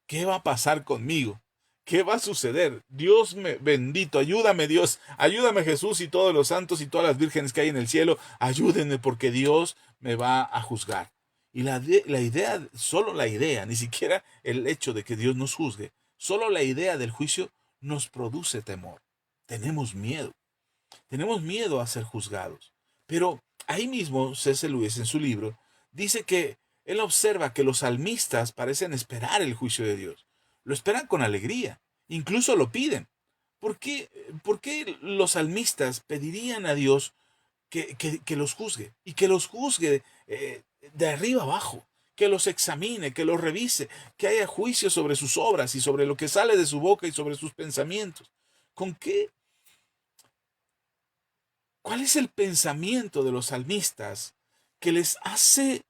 ¿Qué va a pasar conmigo? ¿Qué va a suceder? Bendito, ayúdame Dios, ayúdame Jesús y todos los santos y todas las vírgenes que hay en el cielo, ayúdenme porque Dios me va a juzgar. Y la idea, solo la idea, ni siquiera el hecho de que Dios nos juzgue, solo la idea del juicio nos produce temor. Tenemos miedo a ser juzgados. Pero ahí mismo C.S. Lewis en su libro dice que él observa que los salmistas parecen esperar el juicio de Dios. Lo esperan con alegría, incluso lo piden. ¿Por qué los salmistas pedirían a Dios que los juzgue? Y que los juzgue de arriba abajo, que los examine, que los revise, que haya juicio sobre sus obras y sobre lo que sale de su boca y sobre sus pensamientos. ¿Con qué? ¿Cuál es el pensamiento de los salmistas que les hace,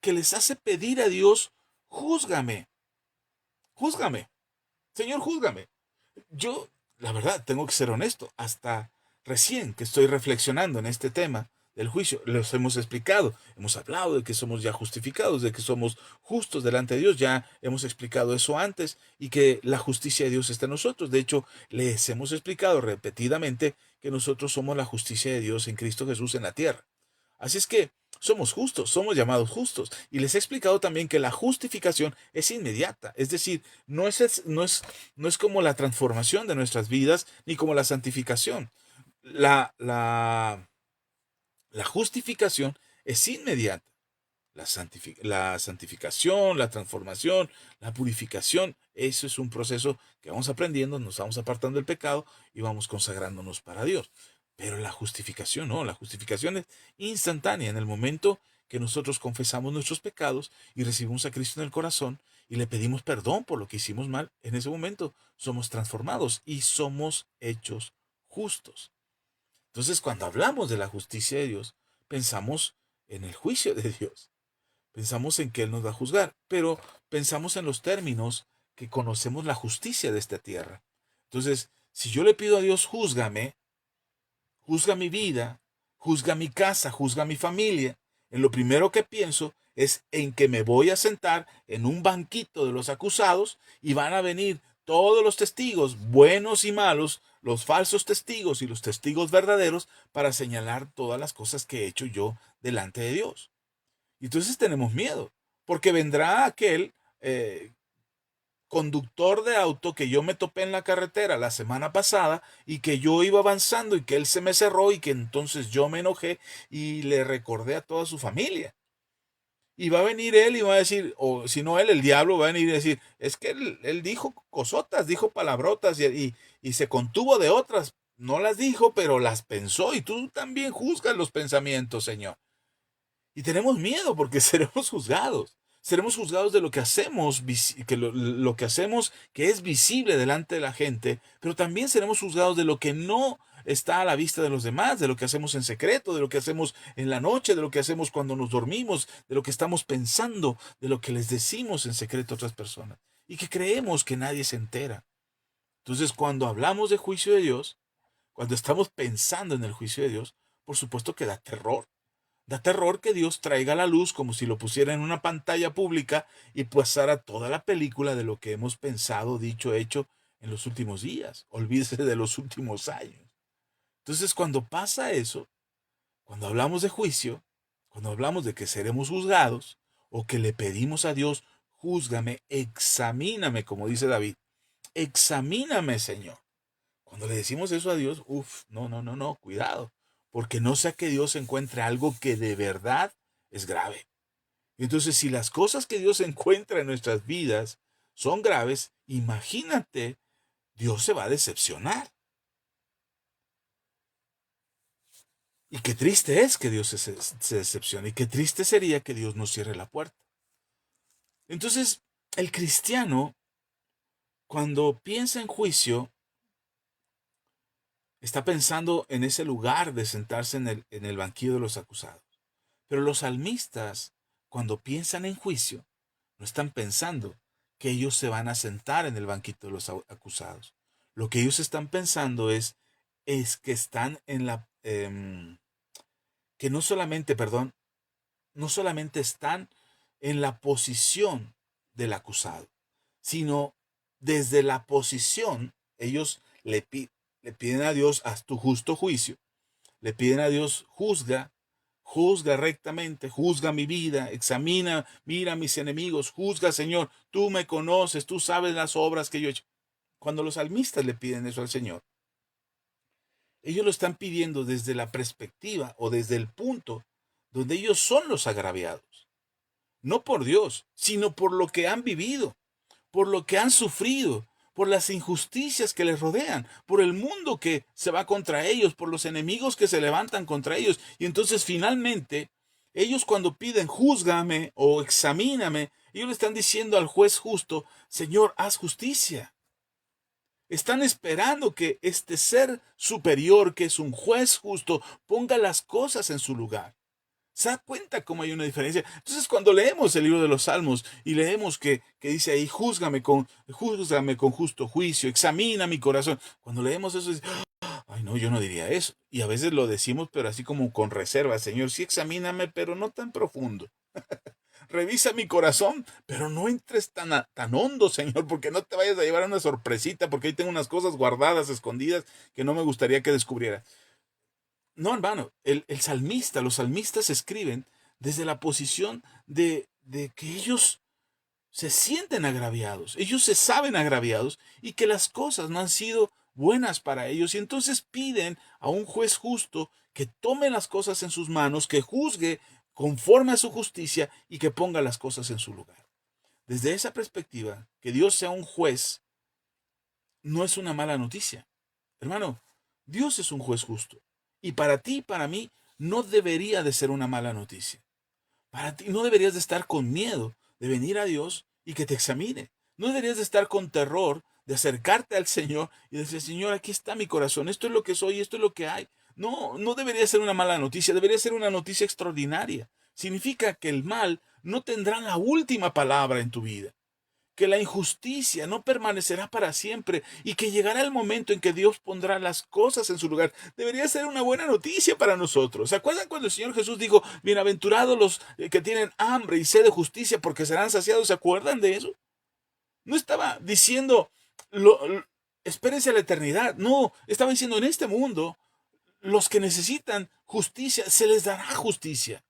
que les hace pedir a Dios, júzgame, júzgame, Señor, júzgame? Yo, la verdad, tengo que ser honesto, hasta recién que estoy reflexionando en este tema del juicio. Los hemos explicado, hemos hablado de que somos ya justificados, de que somos justos delante de Dios, ya hemos explicado eso antes y que la justicia de Dios está en nosotros. De hecho, les hemos explicado repetidamente que nosotros somos la justicia de Dios en Cristo Jesús en la tierra. Así es que somos justos, somos llamados justos. Y les he explicado también que la justificación es inmediata. Es decir, no es como la transformación de nuestras vidas, ni como la santificación. La justificación es inmediata. La santificación, la transformación, la purificación, eso es un proceso que vamos aprendiendo, nos vamos apartando del pecado y vamos consagrándonos para Dios. Pero la justificación no, la justificación es instantánea en el momento que nosotros confesamos nuestros pecados y recibimos a Cristo en el corazón y le pedimos perdón por lo que hicimos mal. En ese momento somos transformados y somos hechos justos. Entonces, cuando hablamos de la justicia de Dios, pensamos en el juicio de Dios. Pensamos en que Él nos va a juzgar, pero pensamos en los términos que conocemos la justicia de esta tierra. Entonces, si yo le pido a Dios, júzgame, juzga mi vida, juzga mi casa, juzga mi familia, en lo primero que pienso es en que me voy a sentar en un banquito de los acusados y van a venir todos los testigos, buenos y malos, los falsos testigos y los testigos verdaderos, para señalar todas las cosas que he hecho yo delante de Dios. Y entonces tenemos miedo, porque vendrá aquel conductor de auto que yo me topé en la carretera la semana pasada y que yo iba avanzando y que él se me cerró y que entonces yo me enojé y le recordé a toda su familia. Y va a venir él y va a decir, o si no él, el diablo va a venir y decir, es que él dijo cosotas, dijo palabrotas y se contuvo de otras. No las dijo, pero las pensó y tú también juzgas los pensamientos, Señor. Y tenemos miedo porque seremos juzgados. Seremos juzgados de lo que hacemos, que lo que hacemos que es visible delante de la gente, pero también seremos juzgados de lo que no está a la vista de los demás, de lo que hacemos en secreto, de lo que hacemos en la noche, de lo que hacemos cuando nos dormimos, de lo que estamos pensando, de lo que les decimos en secreto a otras personas y que creemos que nadie se entera. Entonces, cuando hablamos de juicio de Dios, cuando estamos pensando en el juicio de Dios, por supuesto que da terror. Da terror que Dios traiga a la luz como si lo pusiera en una pantalla pública y pasara toda la película de lo que hemos pensado, dicho, hecho en los últimos días. Olvídese de los últimos años. Entonces, cuando pasa eso, cuando hablamos de juicio, cuando hablamos de que seremos juzgados o que le pedimos a Dios, júzgame, examíname, como dice David, examíname, Señor. Cuando le decimos eso a Dios, no, cuidado, porque no sea que Dios encuentre algo que de verdad es grave. Entonces, si las cosas que Dios encuentra en nuestras vidas son graves, imagínate, Dios se va a decepcionar. Y qué triste es que Dios se decepcione, y qué triste sería que Dios nos cierre la puerta. Entonces, el cristiano, cuando piensa en juicio, está pensando en ese lugar de sentarse en el banquillo de los acusados. Pero los salmistas, cuando piensan en juicio, no están pensando que ellos se van a sentar en el banquito de los acusados. Lo que ellos están pensando es que están en que no solamente, perdón, no solamente están en la posición del acusado, sino desde la posición, ellos le piden a Dios, haz tu justo juicio, le piden a Dios, juzga rectamente, juzga mi vida, examina, mira a mis enemigos, juzga, Señor, tú me conoces, tú sabes las obras que yo he hecho. Cuando los salmistas le piden eso al Señor, ellos lo están pidiendo desde la perspectiva o desde el punto donde ellos son los agraviados. No por Dios, sino por lo que han vivido, por lo que han sufrido, por las injusticias que les rodean, por el mundo que se va contra ellos, por los enemigos que se levantan contra ellos. Y entonces finalmente, ellos cuando piden júzgame o examíname, ellos le están diciendo al juez justo, Señor, haz justicia. Están esperando que este ser superior, que es un juez justo, ponga las cosas en su lugar. ¿Se da cuenta cómo hay una diferencia? Entonces, cuando leemos el libro de los Salmos y leemos que dice ahí, júzgame con justo juicio, examina mi corazón. Cuando leemos eso, ay, no, yo no diría eso. Y a veces lo decimos, pero así como con reserva. Señor, sí, examíname, pero no tan profundo. Revisa mi corazón, pero no entres tan hondo, Señor, porque no te vayas a llevar una sorpresita, porque ahí tengo unas cosas guardadas, escondidas, que no me gustaría que descubriera. No, hermano, el salmista, los salmistas escriben desde la posición de que ellos se sienten agraviados, ellos se saben agraviados y que las cosas no han sido buenas para ellos y entonces piden a un juez justo que tome las cosas en sus manos, que juzgue conforme a su justicia y que ponga las cosas en su lugar. Desde esa perspectiva, que Dios sea un juez no es una mala noticia. Hermano, Dios es un juez justo y para ti y para mí no debería de ser una mala noticia. Para ti no deberías de estar con miedo de venir a Dios y que te examine. No deberías de estar con terror de acercarte al Señor y decir, Señor, aquí está mi corazón, esto es lo que soy, esto es lo que hay. No, no debería ser una mala noticia, debería ser una noticia extraordinaria. Significa que el mal no tendrá la última palabra en tu vida, que la injusticia no permanecerá para siempre y que llegará el momento en que Dios pondrá las cosas en su lugar. Debería ser una buena noticia para nosotros. ¿Se acuerdan cuando el Señor Jesús dijo, bienaventurados los que tienen hambre y sed de justicia porque serán saciados? ¿Se acuerdan de eso? No estaba diciendo, espérense a la eternidad. No, estaba diciendo, en este mundo, los que necesitan justicia, se les dará justicia.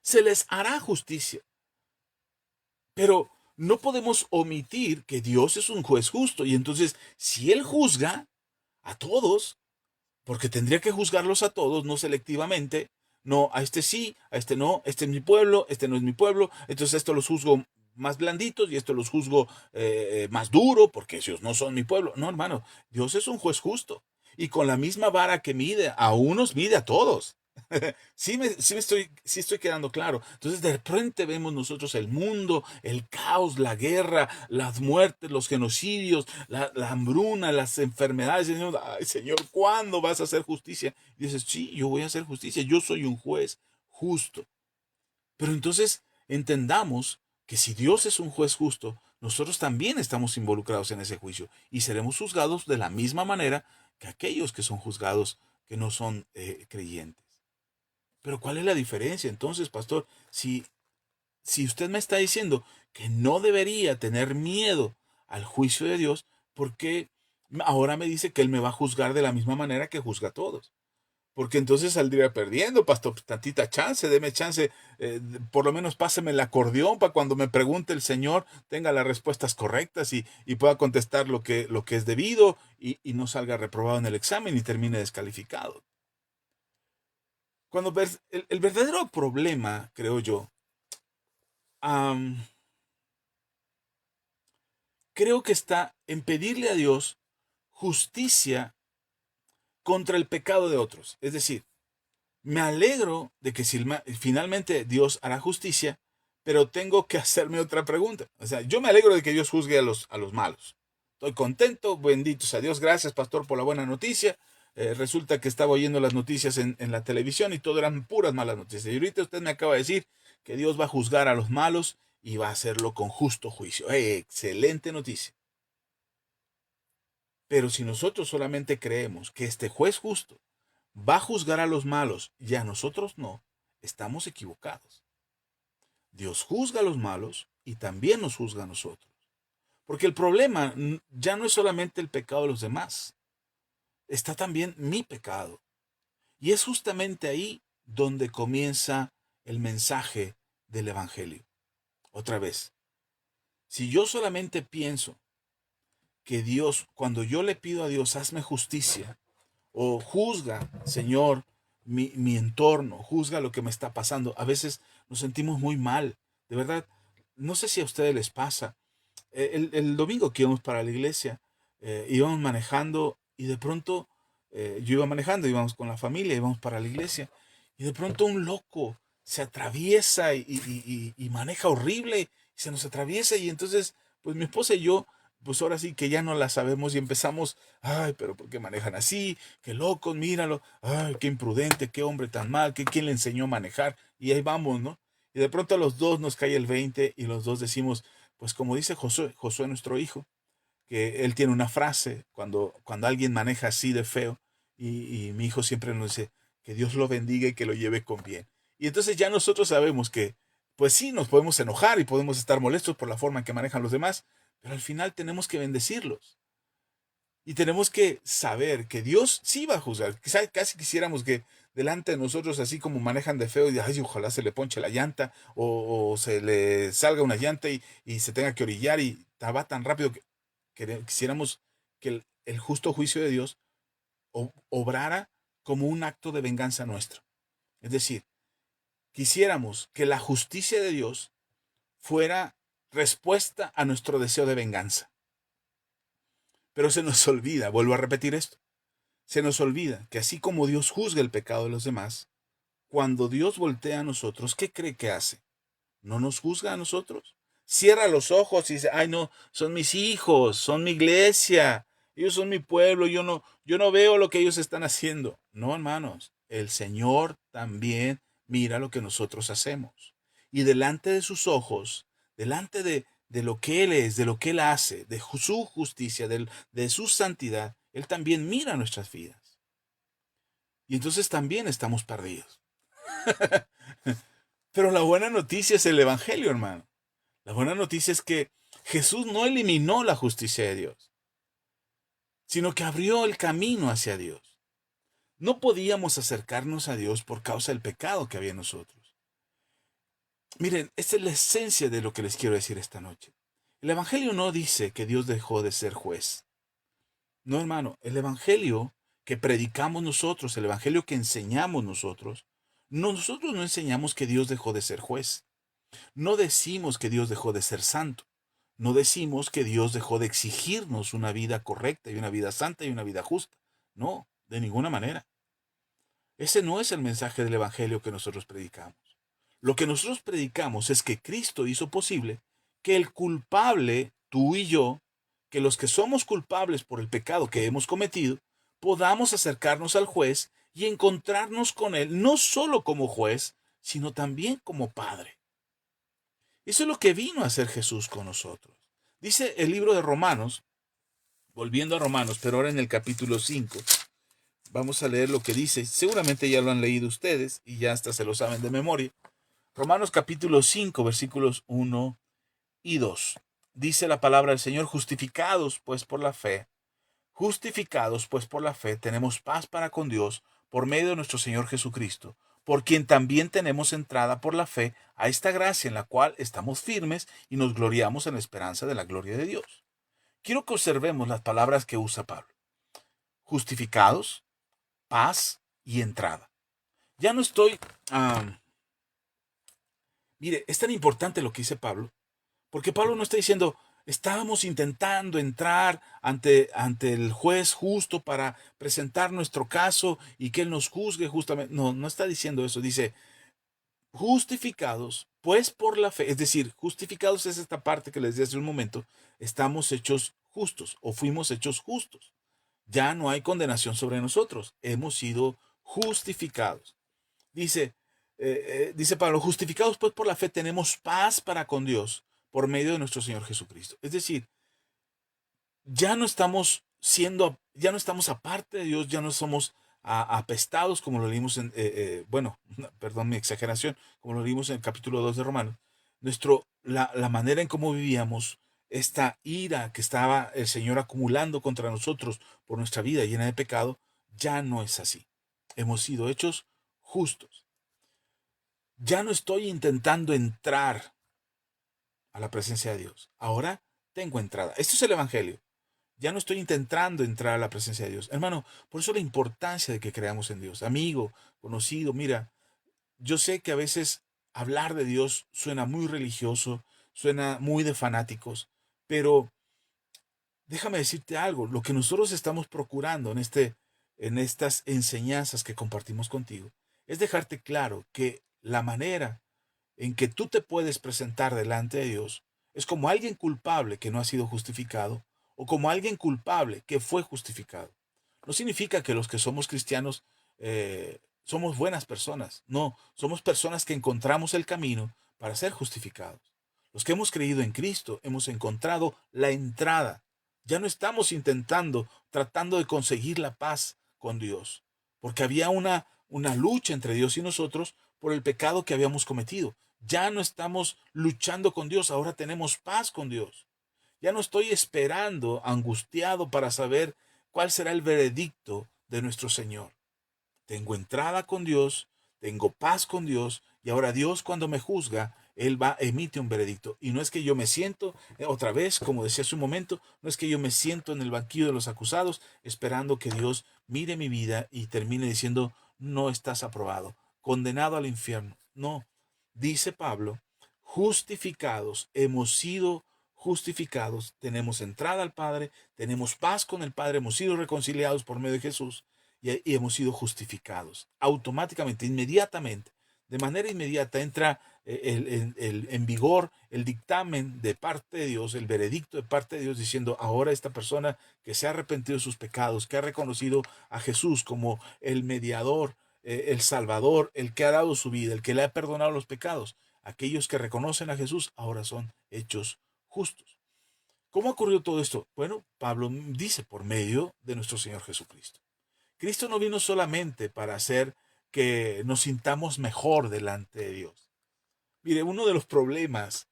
Se les hará justicia. Pero no podemos omitir que Dios es un juez justo. Y entonces, si Él juzga a todos, porque tendría que juzgarlos a todos, no selectivamente, no, a este sí, a este no, este es mi pueblo, este no es mi pueblo, entonces esto los juzgo más blanditos y esto los juzgo más duro, porque ellos no son mi pueblo. No, hermano, Dios es un juez justo. Y con la misma vara que mide a unos, mide a todos. Sí estoy quedando claro. Entonces de repente vemos nosotros el mundo, el caos, la guerra, las muertes, los genocidios, la hambruna, las enfermedades. Y decimos, ay Señor, ¿cuándo vas a hacer justicia? Y dices, sí, yo voy a hacer justicia, yo soy un juez justo. Pero entonces entendamos que si Dios es un juez justo, nosotros también estamos involucrados en ese juicio y seremos juzgados de la misma manera que aquellos que son juzgados que no son creyentes. Pero ¿cuál es la diferencia entonces, pastor? Si usted me está diciendo que no debería tener miedo al juicio de Dios, ¿por qué ahora me dice que Él me va a juzgar de la misma manera que juzga a todos? Porque entonces saldría perdiendo, pastor, pues, tantita chance, deme chance, por lo menos páseme el acordeón para cuando me pregunte el Señor tenga las respuestas correctas y pueda contestar lo que es debido y no salga reprobado en el examen y termine descalificado. El verdadero problema, creo yo, am, creo que está en pedirle a Dios justicia contra el pecado de otros. Es decir, me alegro de que finalmente Dios hará justicia, pero tengo que hacerme otra pregunta. O sea, yo me alegro de que Dios juzgue a los malos. Estoy contento, bendito sea Dios, gracias pastor por la buena noticia. Resulta que estaba oyendo las noticias en la televisión y todo eran puras malas noticias. Y ahorita usted me acaba de decir que Dios va a juzgar a los malos y va a hacerlo con justo juicio. Excelente noticia. Pero si nosotros solamente creemos que este juez justo va a juzgar a los malos y a nosotros no, estamos equivocados. Dios juzga a los malos y también nos juzga a nosotros. Porque el problema ya no es solamente el pecado de los demás, está también mi pecado. Y es justamente ahí donde comienza el mensaje del Evangelio. Otra vez, si yo solamente pienso que Dios, cuando yo le pido a Dios, hazme justicia, o juzga, Señor, mi entorno, juzga lo que me está pasando. A veces nos sentimos muy mal, de verdad. No sé si a ustedes les pasa. El domingo que íbamos para la iglesia, íbamos manejando y de pronto, yo iba manejando, íbamos con la familia, íbamos para la iglesia y de pronto un loco se atraviesa y maneja horrible, y se nos atraviesa y entonces, pues mi esposa y yo pues ahora sí que ya no la sabemos y empezamos, ay, pero ¿por qué manejan así? Qué locos, míralo, ay, qué imprudente, qué hombre tan mal, quién le enseñó a manejar, y ahí vamos, ¿no? Y de pronto a los dos nos cae el 20 y los dos decimos, pues como dice Josué nuestro hijo, que él tiene una frase cuando alguien maneja así de feo, y mi hijo siempre nos dice, que Dios lo bendiga y que lo lleve con bien. Y entonces ya nosotros sabemos que, pues sí, nos podemos enojar y podemos estar molestos por la forma en que manejan los demás, pero al final tenemos que bendecirlos. Y tenemos que saber que Dios sí va a juzgar. Quizá casi quisiéramos que delante de nosotros, así como manejan de feo, y ay, ojalá se le ponche la llanta o se le salga una llanta y se tenga que orillar y va tan rápido que quisiéramos que el justo juicio de Dios obrara como un acto de venganza nuestro. Es decir, quisiéramos que la justicia de Dios fuera respuesta a nuestro deseo de venganza. Pero se nos olvida, vuelvo a repetir esto, se nos olvida que así como Dios juzga el pecado de los demás, cuando Dios voltea a nosotros, ¿qué cree que hace? ¿No nos juzga a nosotros? Cierra los ojos y dice, ay no, son mis hijos, son mi iglesia, ellos son mi pueblo, yo no veo lo que ellos están haciendo. No, hermanos, el Señor también mira lo que nosotros hacemos. Y delante de sus ojos, delante de lo que Él es, de lo que Él hace, de su justicia, de su santidad, Él también mira nuestras vidas. Y entonces también estamos perdidos. Pero la buena noticia es el Evangelio, hermano. La buena noticia es que Jesús no eliminó la justicia de Dios, sino que abrió el camino hacia Dios. No podíamos acercarnos a Dios por causa del pecado que había en nosotros. Miren, esta es la esencia de lo que les quiero decir esta noche. El Evangelio no dice que Dios dejó de ser juez. No, hermano, el Evangelio que predicamos nosotros, el Evangelio que enseñamos nosotros, nosotros no enseñamos que Dios dejó de ser juez. No decimos que Dios dejó de ser santo. No decimos que Dios dejó de exigirnos una vida correcta y una vida santa y una vida justa. No, de ninguna manera. Ese no es el mensaje del Evangelio que nosotros predicamos. Lo que nosotros predicamos es que Cristo hizo posible que el culpable, tú y yo, que los que somos culpables por el pecado que hemos cometido, podamos acercarnos al juez y encontrarnos con él, no solo como juez, sino también como Padre. Eso es lo que vino a hacer Jesús con nosotros. Dice el libro de Romanos, volviendo a Romanos, pero ahora en el capítulo 5, vamos a leer lo que dice. Seguramente ya lo han leído ustedes y ya hasta se lo saben de memoria. Romanos capítulo 5, versículos 1 y 2. Dice la palabra del Señor, justificados pues por la fe. Justificados pues por la fe, tenemos paz para con Dios por medio de nuestro Señor Jesucristo, por quien también tenemos entrada por la fe a esta gracia en la cual estamos firmes y nos gloriamos en la esperanza de la gloria de Dios. Quiero que observemos las palabras que usa Pablo. Justificados, paz y entrada. Ya no estoy... mire, es tan importante lo que dice Pablo, porque Pablo no está diciendo, estábamos intentando entrar ante el juez justo para presentar nuestro caso y que él nos juzgue justamente. No, no está diciendo eso. Dice, justificados, pues por la fe. Es decir, justificados es esta parte que les di hace un momento. Estamos hechos justos o fuimos hechos justos. Ya no hay condenación sobre nosotros. Hemos sido justificados. Dice Pablo, justificados pues por la fe tenemos paz para con Dios por medio de nuestro Señor Jesucristo. Es decir, ya no estamos aparte de Dios, ya no somos apestados como lo leímos bueno, perdón mi exageración, como lo leímos en el capítulo 2 de Romanos. La manera en cómo vivíamos, esta ira que estaba el Señor acumulando contra nosotros por nuestra vida llena de pecado, ya no es así. Hemos sido hechos justos. Ya no estoy intentando entrar a la presencia de Dios. Ahora tengo entrada. Esto es el Evangelio. Ya no estoy intentando entrar a la presencia de Dios. Hermano, por eso la importancia de que creamos en Dios. Amigo, conocido, mira, yo sé que a veces hablar de Dios suena muy religioso, suena muy de fanáticos, pero déjame decirte algo, lo que nosotros estamos procurando en estas enseñanzas que compartimos contigo, es dejarte claro que la manera en que tú te puedes presentar delante de Dios es como alguien culpable que no ha sido justificado o como alguien culpable que fue justificado. No significa que los que somos cristianos somos buenas personas. No, somos personas que encontramos el camino para ser justificados. Los que hemos creído en Cristo hemos encontrado la entrada. Ya no estamos tratando de conseguir la paz con Dios, porque había una lucha entre Dios y nosotros por el pecado que habíamos cometido. Ya no estamos luchando con Dios, ahora tenemos paz con Dios. Ya no estoy esperando, angustiado para saber cuál será el veredicto de nuestro Señor. Tengo entrada con Dios, tengo paz con Dios, y ahora Dios cuando me juzga, emite un veredicto. Y no es que yo me siento, otra vez, como decía hace un momento, no es que yo me siento en el banquillo de los acusados esperando que Dios mire mi vida y termine diciendo, no estás aprobado, condenado al infierno. No, dice Pablo, justificados, hemos sido justificados, tenemos entrada al Padre, tenemos paz con el Padre, hemos sido reconciliados por medio de Jesús y hemos sido justificados. Automáticamente, inmediatamente, de manera inmediata entra en vigor el dictamen de parte de Dios, el veredicto de parte de Dios diciendo, ahora esta persona que se ha arrepentido de sus pecados, que ha reconocido a Jesús como el mediador, el Salvador, el que ha dado su vida, el que le ha perdonado los pecados, aquellos que reconocen a Jesús ahora son hechos justos. ¿Cómo ocurrió todo esto? Bueno, Pablo dice por medio de nuestro Señor Jesucristo. Cristo no vino solamente para hacer que nos sintamos mejor delante de Dios. Mire, uno de los problemas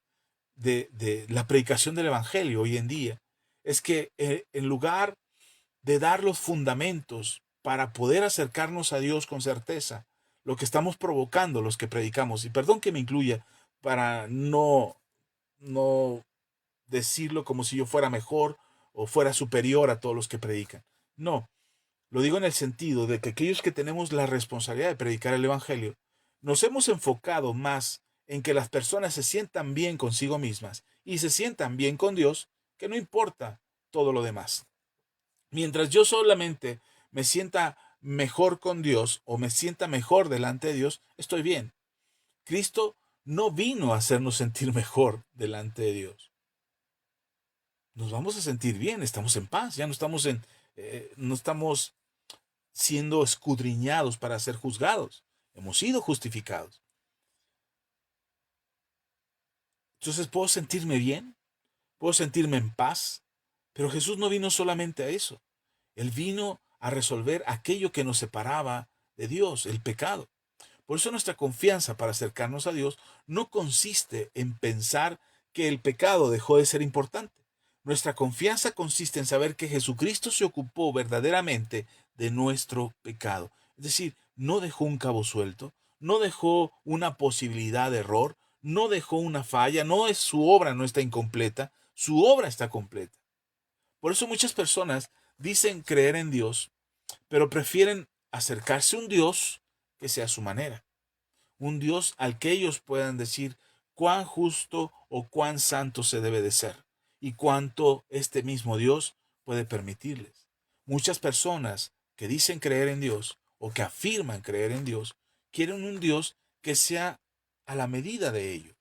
de la predicación del Evangelio hoy en día es que en lugar de dar los fundamentos para poder acercarnos a Dios con certeza, lo que estamos provocando los que predicamos, y perdón que me incluya para no decirlo como si yo fuera mejor o fuera superior a todos los que predican. No, lo digo en el sentido de que aquellos que tenemos la responsabilidad de predicar el Evangelio, nos hemos enfocado más en que las personas se sientan bien consigo mismas y se sientan bien con Dios, que no importa todo lo demás. Mientras yo solamente me sienta mejor con Dios o me sienta mejor delante de Dios, estoy bien. Cristo no vino a hacernos sentir mejor delante de Dios. Nos vamos a sentir bien, estamos en paz, ya no estamos siendo escudriñados para ser juzgados. Hemos sido justificados. Entonces puedo sentirme bien, puedo sentirme en paz, pero Jesús no vino solamente a eso. Él vino a resolver aquello que nos separaba de Dios, el pecado. Por eso nuestra confianza para acercarnos a Dios no consiste en pensar que el pecado dejó de ser importante. Nuestra confianza consiste en saber que Jesucristo se ocupó verdaderamente de nuestro pecado. Es decir, no dejó un cabo suelto, no dejó una posibilidad de error, no dejó una falla, su obra no está incompleta, su obra está completa. Por eso muchas personas dicen creer en Dios, pero prefieren acercarse a un Dios que sea a su manera. Un Dios al que ellos puedan decir cuán justo o cuán santo se debe de ser y cuánto este mismo Dios puede permitirles. Muchas personas que dicen creer en Dios o que afirman creer en Dios quieren un Dios que sea a la medida de ellos.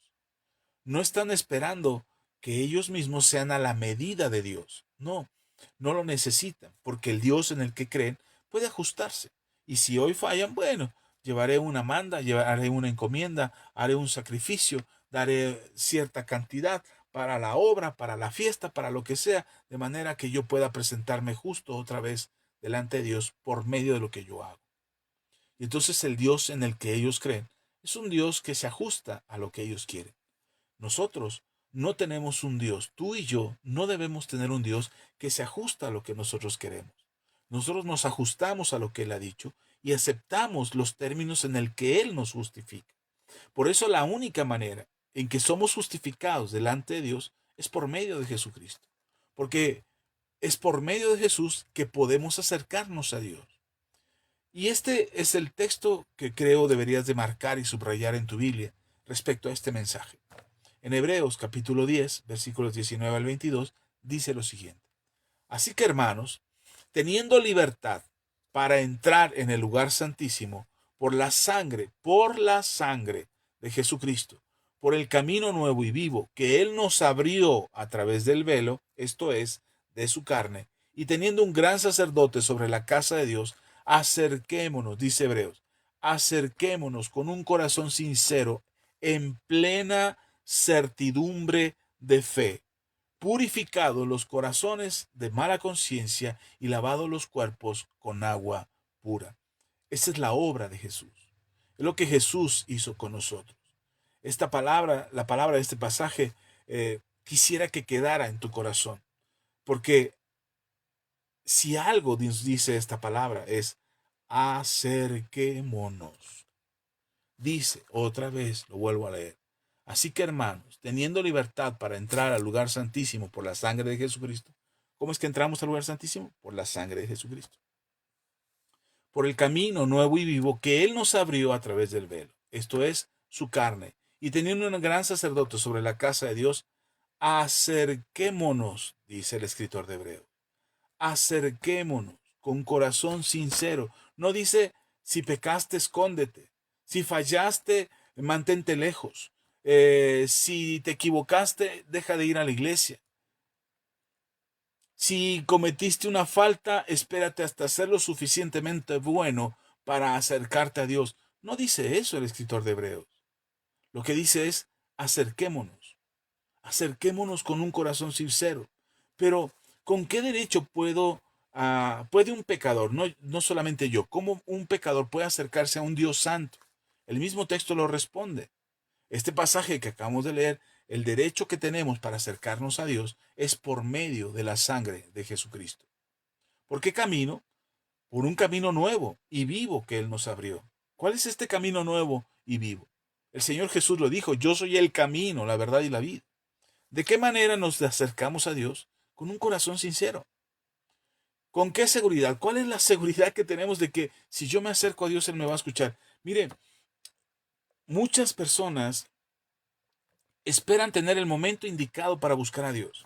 No están esperando que ellos mismos sean a la medida de Dios. No, no lo necesitan, porque el Dios en el que creen puede ajustarse. Y si hoy fallan, bueno, llevaré una manda, llevaré una encomienda, haré un sacrificio, daré cierta cantidad para la obra, para la fiesta, para lo que sea, de manera que yo pueda presentarme justo otra vez delante de Dios por medio de lo que yo hago. Y entonces el Dios en el que ellos creen es un Dios que se ajusta a lo que ellos quieren. Nosotros no tenemos un Dios, tú y yo no debemos tener un Dios que se ajusta a lo que nosotros queremos. Nosotros nos ajustamos a lo que Él ha dicho y aceptamos los términos en el que Él nos justifica. Por eso la única manera en que somos justificados delante de Dios es por medio de Jesucristo. Porque es por medio de Jesús que podemos acercarnos a Dios. Y este es el texto que creo deberías de marcar y subrayar en tu Biblia respecto a este mensaje. En Hebreos capítulo 10, versículos 19 al 22, dice lo siguiente. Así que hermanos, teniendo libertad para entrar en el lugar santísimo por la sangre de Jesucristo, por el camino nuevo y vivo que Él nos abrió a través del velo, esto es, de su carne, y teniendo un gran sacerdote sobre la casa de Dios, acerquémonos, dice Hebreos, acerquémonos con un corazón sincero, en plena certidumbre de fe, purificados los corazones de mala conciencia y lavados los cuerpos con agua pura. Esa es la obra de Jesús. Es lo que Jesús hizo con nosotros. Esta palabra, la palabra de este pasaje, quisiera que quedara en tu corazón. Porque si algo dice esta palabra es acerquémonos. Dice, otra vez, lo vuelvo a leer. Así que hermanos, teniendo libertad para entrar al lugar santísimo por la sangre de Jesucristo. ¿Cómo es que entramos al lugar santísimo? Por la sangre de Jesucristo. Por el camino nuevo y vivo que Él nos abrió a través del velo. Esto es, su carne. Y teniendo un gran sacerdote sobre la casa de Dios, acerquémonos, dice el escritor de Hebreo. Acerquémonos con corazón sincero. No dice, si pecaste, escóndete. Si fallaste, mantente lejos. Si te equivocaste, deja de ir a la iglesia. Si cometiste una falta, espérate hasta ser lo suficientemente bueno para acercarte a Dios. No dice eso el escritor de Hebreos. Lo que dice es, acerquémonos. Acerquémonos con un corazón sincero. Pero, ¿con qué derecho puede un pecador, no solamente yo, cómo un pecador puede acercarse a un Dios santo? El mismo texto lo responde. Este pasaje que acabamos de leer, el derecho que tenemos para acercarnos a Dios es por medio de la sangre de Jesucristo. ¿Por qué camino? Por un camino nuevo y vivo que Él nos abrió. ¿Cuál es este camino nuevo y vivo? El Señor Jesús lo dijo, yo soy el camino, la verdad y la vida. ¿De qué manera nos acercamos a Dios? Con un corazón sincero. ¿Con qué seguridad? ¿Cuál es la seguridad que tenemos de que si yo me acerco a Dios, Él me va a escuchar? Mire, muchas personas esperan tener el momento indicado para buscar a Dios.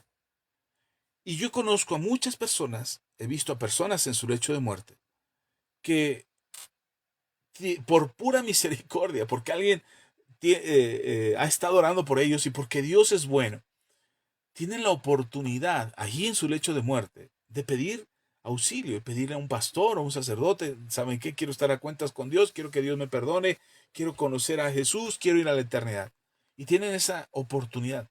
Y yo conozco a muchas personas, he visto a personas en su lecho de muerte, que por pura misericordia, porque alguien ha estado orando por ellos y porque Dios es bueno, tienen la oportunidad allí en su lecho de muerte de pedir auxilio y pedirle a un pastor o un sacerdote, ¿saben qué? Quiero estar a cuentas con Dios, quiero que Dios me perdone, quiero conocer a Jesús, quiero ir a la eternidad. Y tienen esa oportunidad.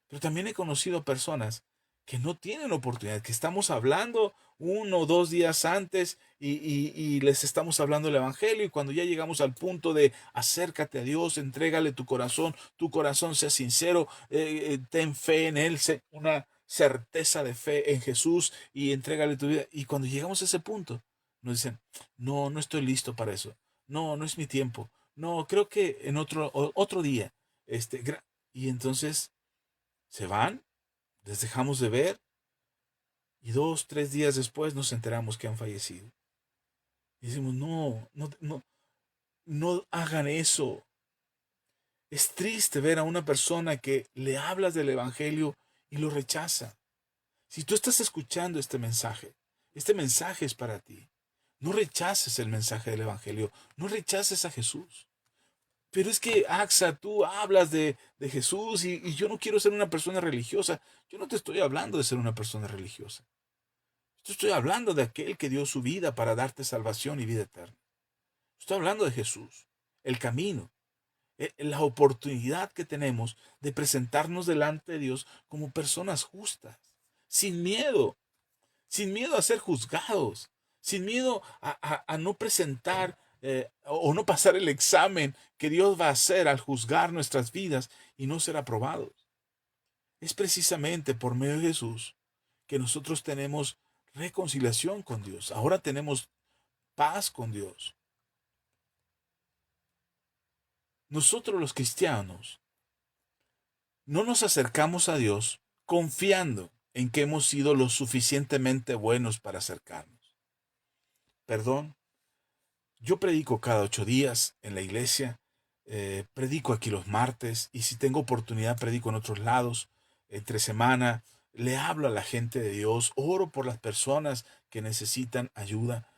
Pero también he conocido personas que no tienen oportunidad, que estamos hablando 1 o 2 días antes y les estamos hablando el Evangelio y cuando ya llegamos al punto de acércate a Dios, entrégale tu corazón sea sincero, ten fe en Él, una certeza de fe en Jesús y entrégale tu vida. Y cuando llegamos a ese punto, nos dicen, no, no estoy listo para eso, no, no es mi tiempo, no, creo que en otro día, y entonces se van, les dejamos de ver y 2, 3 días después nos enteramos que han fallecido. Y decimos, no, no, no, no hagan eso. Es triste ver a una persona que le hablas del Evangelio y lo rechaza. Si tú estás escuchando este mensaje es para ti. No rechaces el mensaje del Evangelio, no rechaces a Jesús. Pero es que, Axa, tú hablas de Jesús y yo no quiero ser una persona religiosa. Yo no te estoy hablando de ser una persona religiosa. Yo estoy hablando de aquel que dio su vida para darte salvación y vida eterna. Estoy hablando de Jesús, el camino, la oportunidad que tenemos de presentarnos delante de Dios como personas justas, sin miedo, sin miedo a ser juzgados, sin miedo a no presentar o no pasar el examen que Dios va a hacer al juzgar nuestras vidas y no ser aprobados. Es precisamente por medio de Jesús que nosotros tenemos reconciliación con Dios. Ahora tenemos paz con Dios. Nosotros los cristianos no nos acercamos a Dios confiando en que hemos sido lo suficientemente buenos para acercarnos. Perdón, yo predico cada 8 días en la iglesia, predico aquí los martes y si tengo oportunidad predico en otros lados, entre semana, le hablo a la gente de Dios, oro por las personas que necesitan ayuda.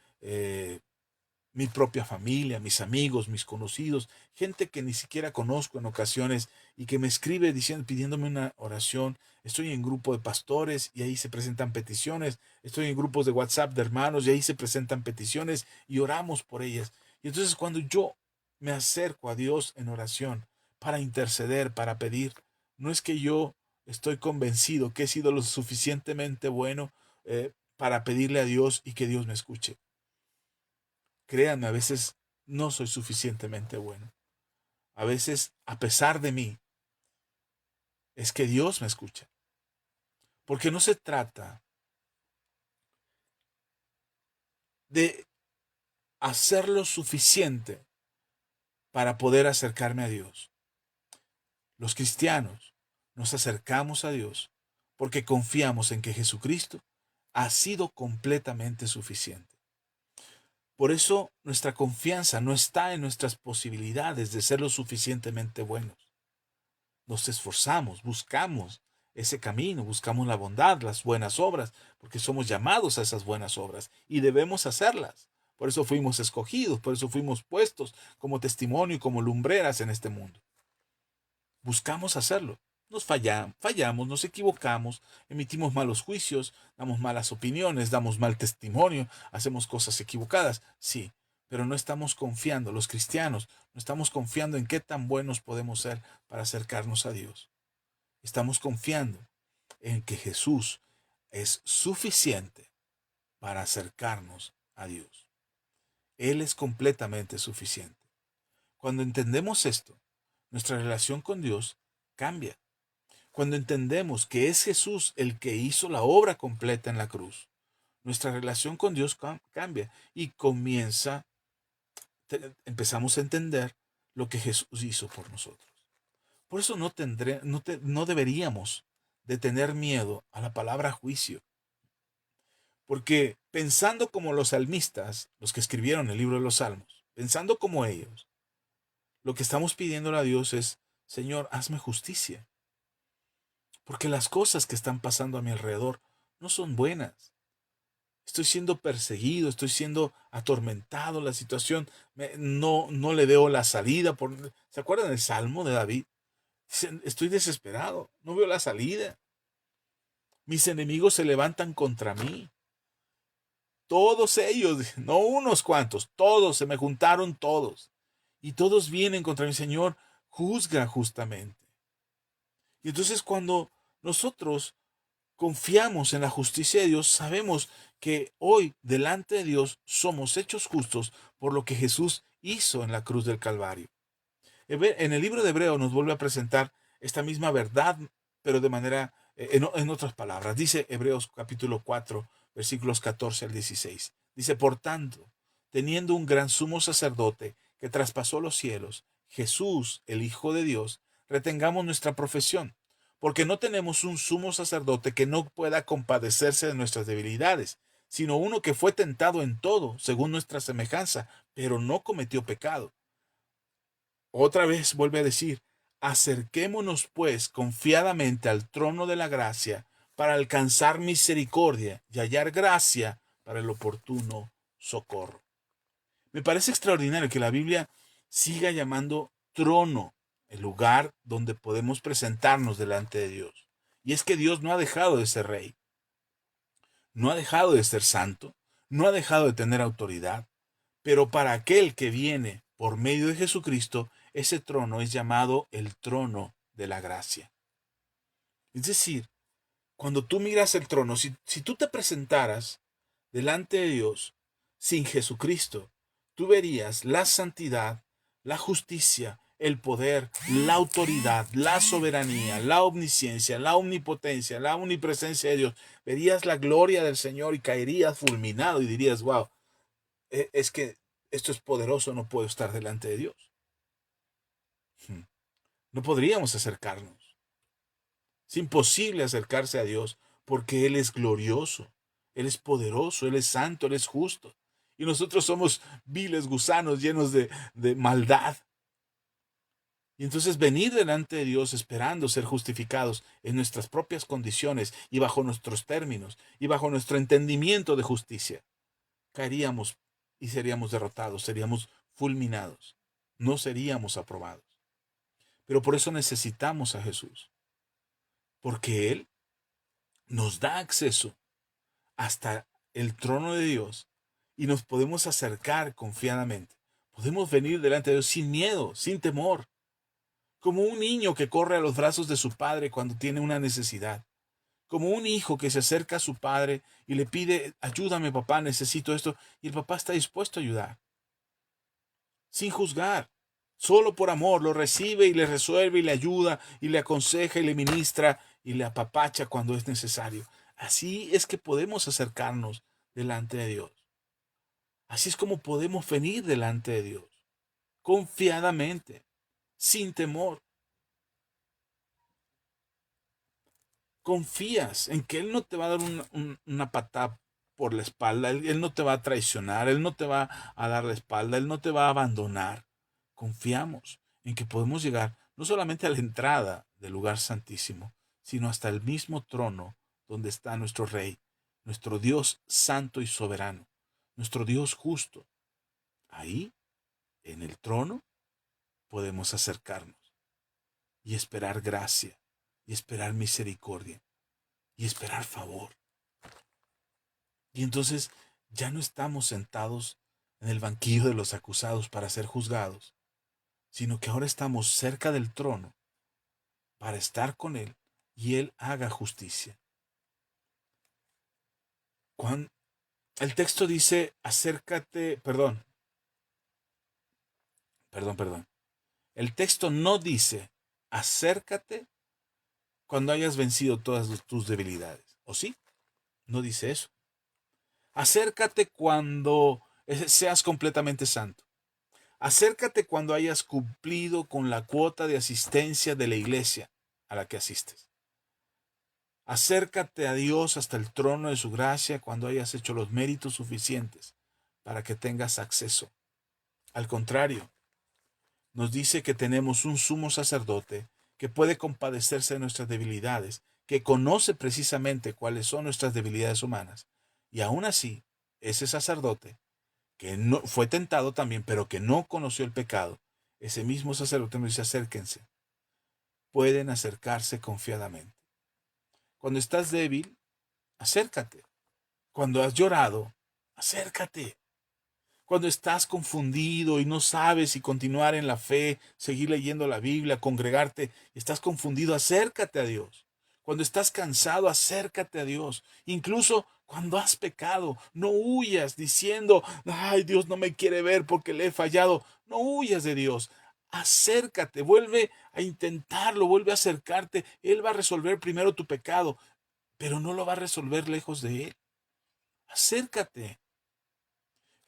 mi propia familia, mis amigos, mis conocidos, gente que ni siquiera conozco en ocasiones y que me escribe diciendo, pidiéndome una oración. Estoy en grupo de pastores y ahí se presentan peticiones. Estoy en grupos de WhatsApp de hermanos y ahí se presentan peticiones y oramos por ellas. Y entonces cuando yo me acerco a Dios en oración para interceder, para pedir, no es que yo estoy convencido que he sido lo suficientemente bueno para pedirle a Dios y que Dios me escuche. Créanme, a veces no soy suficientemente bueno. A veces, a pesar de mí, es que Dios me escucha. Porque no se trata de hacer lo suficiente para poder acercarme a Dios. Los cristianos nos acercamos a Dios porque confiamos en que Jesucristo ha sido completamente suficiente. Por eso nuestra confianza no está en nuestras posibilidades de ser lo suficientemente buenos. Nos esforzamos, buscamos ese camino, buscamos la bondad, las buenas obras, porque somos llamados a esas buenas obras y debemos hacerlas. Por eso fuimos escogidos, por eso fuimos puestos como testimonio y como lumbreras en este mundo. Buscamos hacerlo. Nos fallamos, nos equivocamos, emitimos malos juicios, damos malas opiniones, damos mal testimonio, hacemos cosas equivocadas, sí, pero no estamos confiando, los cristianos, no estamos confiando en qué tan buenos podemos ser para acercarnos a Dios. Estamos confiando en que Jesús es suficiente para acercarnos a Dios. Él es completamente suficiente. Cuando entendemos esto, nuestra relación con Dios cambia. Cuando entendemos que es Jesús el que hizo la obra completa en la cruz, nuestra relación con Dios cambia y empezamos a entender lo que Jesús hizo por nosotros. Por eso no deberíamos de tener miedo a la palabra juicio, porque pensando como los salmistas, los que escribieron el libro de los Salmos, pensando como ellos, lo que estamos pidiéndole a Dios es, Señor, hazme justicia. Porque las cosas que están pasando a mi alrededor no son buenas. Estoy siendo perseguido, estoy siendo atormentado, la situación no le veo la salida. ¿Se acuerdan del Salmo de David? Dicen, estoy desesperado, no veo la salida. Mis enemigos se levantan contra mí. Todos ellos, no unos cuantos, todos, se me juntaron todos. Y todos vienen contra mi Señor, juzga justamente. Y entonces cuando nosotros confiamos en la justicia de Dios, sabemos que hoy delante de Dios somos hechos justos por lo que Jesús hizo en la cruz del Calvario. En el libro de Hebreo nos vuelve a presentar esta misma verdad, pero de manera, en otras palabras. Dice Hebreos capítulo 4, versículos 14 al 16. Dice, por tanto, teniendo un gran sumo sacerdote que traspasó los cielos, Jesús, el Hijo de Dios, retengamos nuestra profesión, porque no tenemos un sumo sacerdote que no pueda compadecerse de nuestras debilidades, sino uno que fue tentado en todo, según nuestra semejanza, pero no cometió pecado. Otra vez vuelve a decir, acerquémonos pues confiadamente al trono de la gracia para alcanzar misericordia y hallar gracia para el oportuno socorro. Me parece extraordinario que la Biblia siga llamando trono el lugar donde podemos presentarnos delante de Dios. Y es que Dios no ha dejado de ser rey, no ha dejado de ser santo, no ha dejado de tener autoridad, pero para aquel que viene por medio de Jesucristo, ese trono es llamado el trono de la gracia. Es decir, cuando tú miras el trono, si tú te presentaras delante de Dios sin Jesucristo, tú verías la santidad, la justicia, el poder, la autoridad, la soberanía, la omnisciencia, la omnipotencia, la omnipresencia de Dios. Verías la gloria del Señor y caerías fulminado y dirías, wow, es que esto es poderoso, no puedo estar delante de Dios. No podríamos acercarnos. Es imposible acercarse a Dios porque Él es glorioso, Él es poderoso, Él es santo, Él es justo. Y nosotros somos viles gusanos llenos de maldad. Y entonces venir delante de Dios esperando ser justificados en nuestras propias condiciones y bajo nuestros términos y bajo nuestro entendimiento de justicia, caeríamos y seríamos derrotados, seríamos fulminados, no seríamos aprobados. Pero por eso necesitamos a Jesús, porque Él nos da acceso hasta el trono de Dios y nos podemos acercar confiadamente. Podemos venir delante de Dios sin miedo, sin temor, como un niño que corre a los brazos de su padre cuando tiene una necesidad, como un hijo que se acerca a su padre y le pide, ayúdame papá, necesito esto, y el papá está dispuesto a ayudar, sin juzgar, solo por amor, lo recibe y le resuelve y le ayuda y le aconseja y le ministra y le apapacha cuando es necesario. Así es que podemos acercarnos delante de Dios. Así es como podemos venir delante de Dios, confiadamente, sin temor. Confías en que Él no te va a dar una patada por la espalda, Él no te va a traicionar, Él no te va a dar la espalda, Él no te va a abandonar. Confiamos en que podemos llegar no solamente a la entrada del lugar santísimo, sino hasta el mismo trono donde está nuestro Rey, nuestro Dios santo y soberano, nuestro Dios justo. Ahí, en el trono, podemos acercarnos y esperar gracia y esperar misericordia y esperar favor. Y entonces ya no estamos sentados en el banquillo de los acusados para ser juzgados, sino que ahora estamos cerca del trono para estar con Él y Él haga justicia. Cuando el texto dice, acércate, perdón. El texto no dice, acércate cuando hayas vencido todas tus debilidades. ¿O sí? No dice eso. Acércate cuando seas completamente santo. Acércate cuando hayas cumplido con la cuota de asistencia de la iglesia a la que asistes. Acércate a Dios hasta el trono de su gracia cuando hayas hecho los méritos suficientes para que tengas acceso. Al contrario, nos dice que tenemos un sumo sacerdote que puede compadecerse de nuestras debilidades, que conoce precisamente cuáles son nuestras debilidades humanas. Y aún así, ese sacerdote que no fue tentado también, pero que no conoció el pecado, ese mismo sacerdote nos dice, acérquense. Pueden acercarse confiadamente. Cuando estás débil, acércate. Cuando has llorado, acércate. Cuando estás confundido y no sabes si continuar en la fe, seguir leyendo la Biblia, congregarte, estás confundido, acércate a Dios. Cuando estás cansado, acércate a Dios. Incluso cuando has pecado, no huyas diciendo, ay, Dios no me quiere ver porque le he fallado. No huyas de Dios. Acércate, vuelve a intentarlo, vuelve a acercarte. Él va a resolver primero tu pecado, pero no lo va a resolver lejos de Él. Acércate.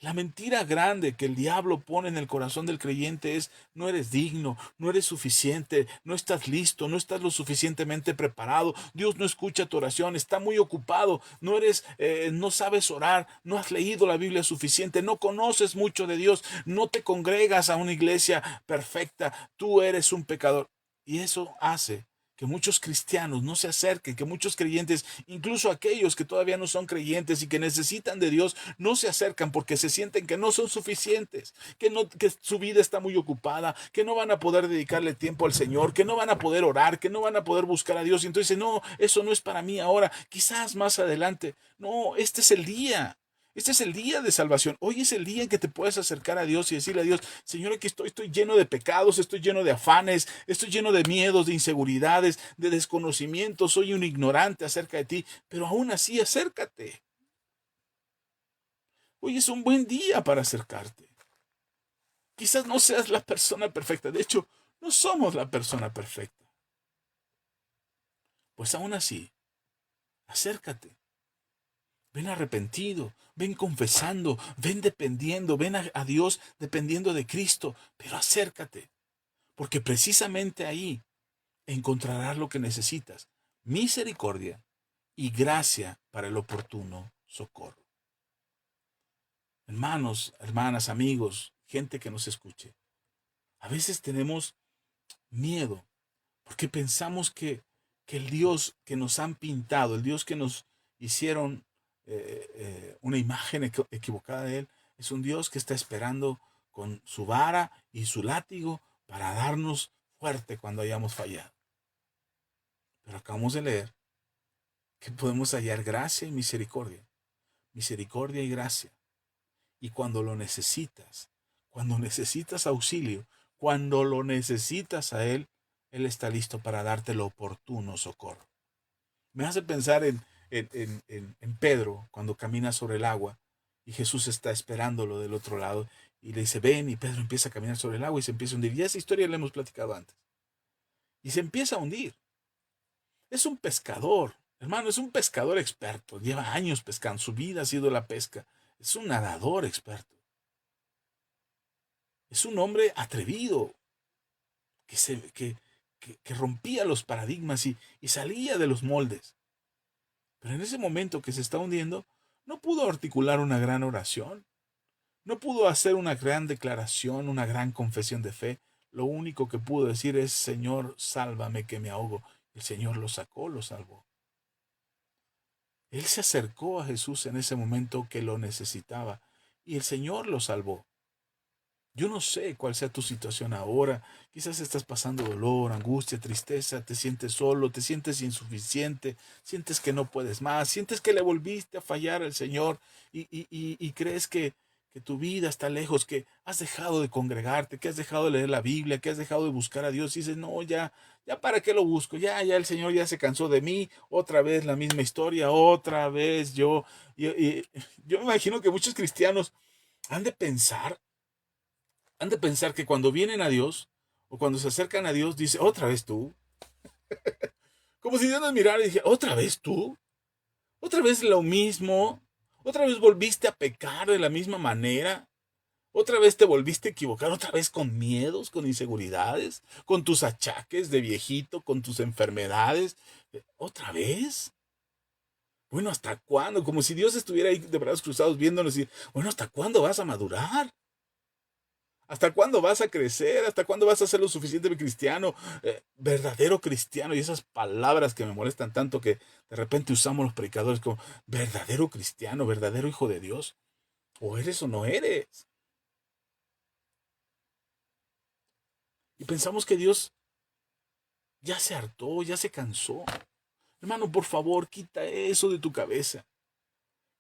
La mentira grande que el diablo pone en el corazón del creyente es, no eres digno, no eres suficiente, no estás listo, no estás lo suficientemente preparado, Dios no escucha tu oración, está muy ocupado, no sabes orar, no has leído la Biblia suficiente, no conoces mucho de Dios, no te congregas a una iglesia perfecta, tú eres un pecador. Y eso hace que muchos cristianos no se acerquen, que muchos creyentes, incluso aquellos que todavía no son creyentes y que necesitan de Dios, no se acercan porque se sienten que no son suficientes, que su vida está muy ocupada, que no van a poder dedicarle tiempo al Señor, que no van a poder orar, que no van a poder buscar a Dios. Y entonces, no, eso no es para mí ahora, quizás más adelante. No, este es el día. Este es el día de salvación. Hoy es el día en que te puedes acercar a Dios y decirle a Dios, Señor, aquí estoy lleno de pecados, estoy lleno de afanes, estoy lleno de miedos, de inseguridades, de desconocimiento, soy un ignorante acerca de ti, pero aún así acércate. Hoy es un buen día para acercarte. Quizás no seas la persona perfecta, de hecho, no somos la persona perfecta. Pues aún así, acércate. Ven arrepentido, ven confesando, ven dependiendo, ven a Dios dependiendo de Cristo, pero acércate, porque precisamente ahí encontrarás lo que necesitas, misericordia y gracia para el oportuno socorro. Hermanos, hermanas, amigos, gente que nos escuche, a veces tenemos miedo porque pensamos que el Dios que nos han pintado, el Dios que nos hicieron una imagen equivocada de Él, Es un Dios que está esperando con su vara y su látigo para darnos fuerte cuando hayamos fallado. Pero acabamos de leer que podemos hallar gracia y misericordia. Misericordia y gracia. Y cuando necesitas auxilio, cuando lo necesitas a Él está listo para darte el oportuno socorro. Me hace pensar en Pedro cuando camina sobre el agua y Jesús está esperándolo del otro lado y le dice, ven, y Pedro empieza a caminar sobre el agua y se empieza a hundir. Y esa historia la hemos platicado antes. Y se empieza a hundir. Es un pescador, hermano, es un pescador experto. Lleva años pescando, su vida ha sido la pesca. Es un nadador experto. Es un hombre atrevido, que rompía los paradigmas y salía de los moldes. Pero en ese momento que se está hundiendo, no pudo articular una gran oración, no pudo hacer una gran declaración, una gran confesión de fe. Lo único que pudo decir es, Señor, sálvame que me ahogo. El Señor lo sacó, lo salvó. Él se acercó a Jesús en ese momento que lo necesitaba y el Señor lo salvó. Yo no sé cuál sea tu situación ahora. Quizás estás pasando dolor, angustia, tristeza, te sientes solo, te sientes insuficiente, sientes que no puedes más, sientes que le volviste a fallar al Señor y crees que tu vida está lejos, que has dejado de congregarte, que has dejado de leer la Biblia, que has dejado de buscar a Dios y dices, no, ya para qué lo busco, ya el Señor ya se cansó de mí, otra vez la misma historia, otra vez yo. Yo me imagino que muchos cristianos han de pensar que cuando vienen a Dios o cuando se acercan a Dios, dice, otra vez tú. Como si Dios nos mirara y dije, otra vez tú. Otra vez lo mismo. Otra vez volviste a pecar de la misma manera. Otra vez te volviste a equivocar. Otra vez con miedos, con inseguridades, con tus achaques de viejito, con tus enfermedades. ¿Otra vez? Bueno, ¿hasta cuándo? Como si Dios estuviera ahí de brazos cruzados viéndonos y, bueno, ¿hasta cuándo vas a madurar? ¿Hasta cuándo vas a crecer? ¿Hasta cuándo vas a ser lo suficientemente cristiano? Verdadero cristiano. Y esas palabras que me molestan tanto que de repente usamos los predicadores como verdadero cristiano, verdadero hijo de Dios. O eres o no eres. Y pensamos que Dios ya se hartó, ya se cansó. Hermano, por favor, quita eso de tu cabeza.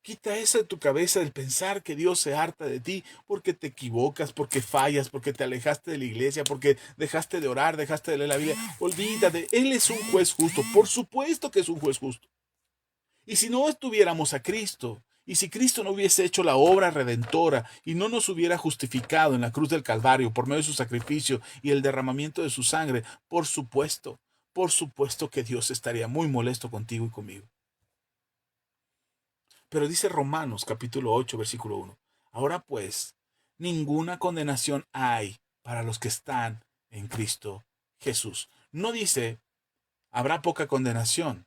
Quita eso de tu cabeza el pensar que Dios se harta de ti porque te equivocas, porque fallas, porque te alejaste de la iglesia, porque dejaste de orar, dejaste de leer la Biblia. Olvídate, Él es un juez justo. Por supuesto que es un juez justo. Y si no estuviéramos a Cristo, y si Cristo no hubiese hecho la obra redentora y no nos hubiera justificado en la cruz del Calvario por medio de su sacrificio y el derramamiento de su sangre, por supuesto que Dios estaría muy molesto contigo y conmigo. Pero dice Romanos capítulo 8, versículo 1. Ahora pues, ninguna condenación hay para los que están en Cristo Jesús. No dice, habrá poca condenación.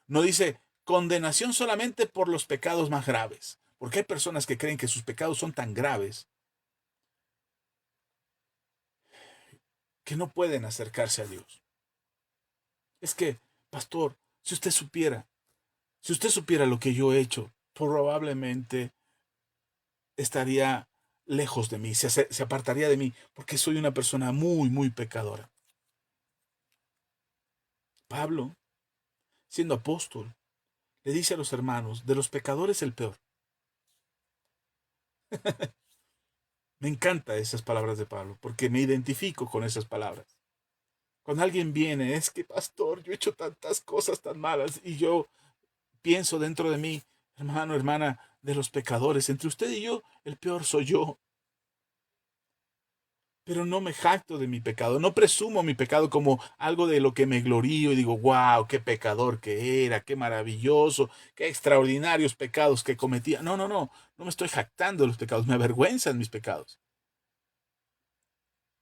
No dice, condenación solamente por los pecados más graves. Porque hay personas que creen que sus pecados son tan graves que no pueden acercarse a Dios. Es que, pastor, si usted supiera lo que yo he hecho, probablemente estaría lejos de mí, se apartaría de mí, porque soy una persona muy, muy pecadora. Pablo, siendo apóstol, le dice a los hermanos, de los pecadores el peor. Me encantan esas palabras de Pablo, porque me identifico con esas palabras. Cuando alguien viene, es que, pastor, yo he hecho tantas cosas tan malas, y yo pienso dentro de mí, hermano, hermana, de los pecadores, entre usted y yo, el peor soy yo. Pero no me jacto de mi pecado, no presumo mi pecado como algo de lo que me glorío y digo, wow, qué pecador que era, qué maravilloso, qué extraordinarios pecados que cometía. No me estoy jactando de los pecados, me avergüenzan mis pecados.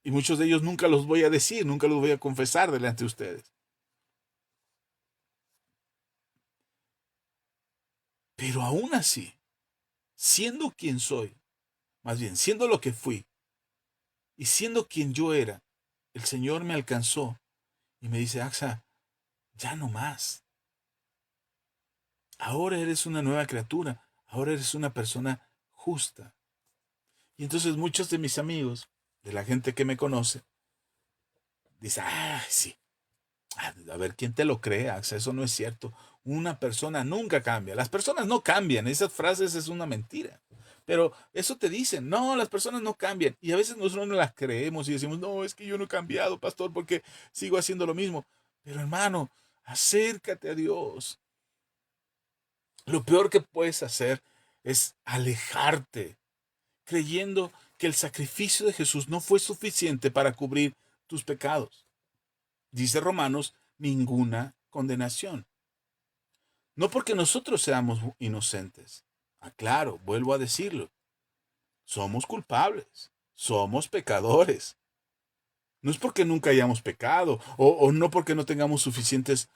Y muchos de ellos nunca los voy a decir, nunca los voy a confesar delante de ustedes. Pero aún así, siendo quien soy, más bien siendo lo que fui y siendo quien yo era, el Señor me alcanzó y me dice, Axa, ya no más. Ahora eres una nueva criatura, ahora eres una persona justa. Y entonces muchos de mis amigos, de la gente que me conoce, dicen, ah, sí, a ver, ¿quién te lo cree, Axa? Eso no es cierto. Una persona nunca cambia. Las personas no cambian. Esas frases es una mentira. Pero eso te dicen, no, las personas no cambian. Y a veces nosotros no las creemos y decimos, no, es que yo no he cambiado, pastor, porque sigo haciendo lo mismo. Pero hermano, acércate a Dios. Lo peor que puedes hacer es alejarte, creyendo que el sacrificio de Jesús no fue suficiente para cubrir tus pecados. Dice Romanos, ninguna condenación. No porque nosotros seamos inocentes. Aclaro, vuelvo a decirlo. Somos culpables. Somos pecadores. No es porque nunca hayamos pecado o no porque no tengamos suficientes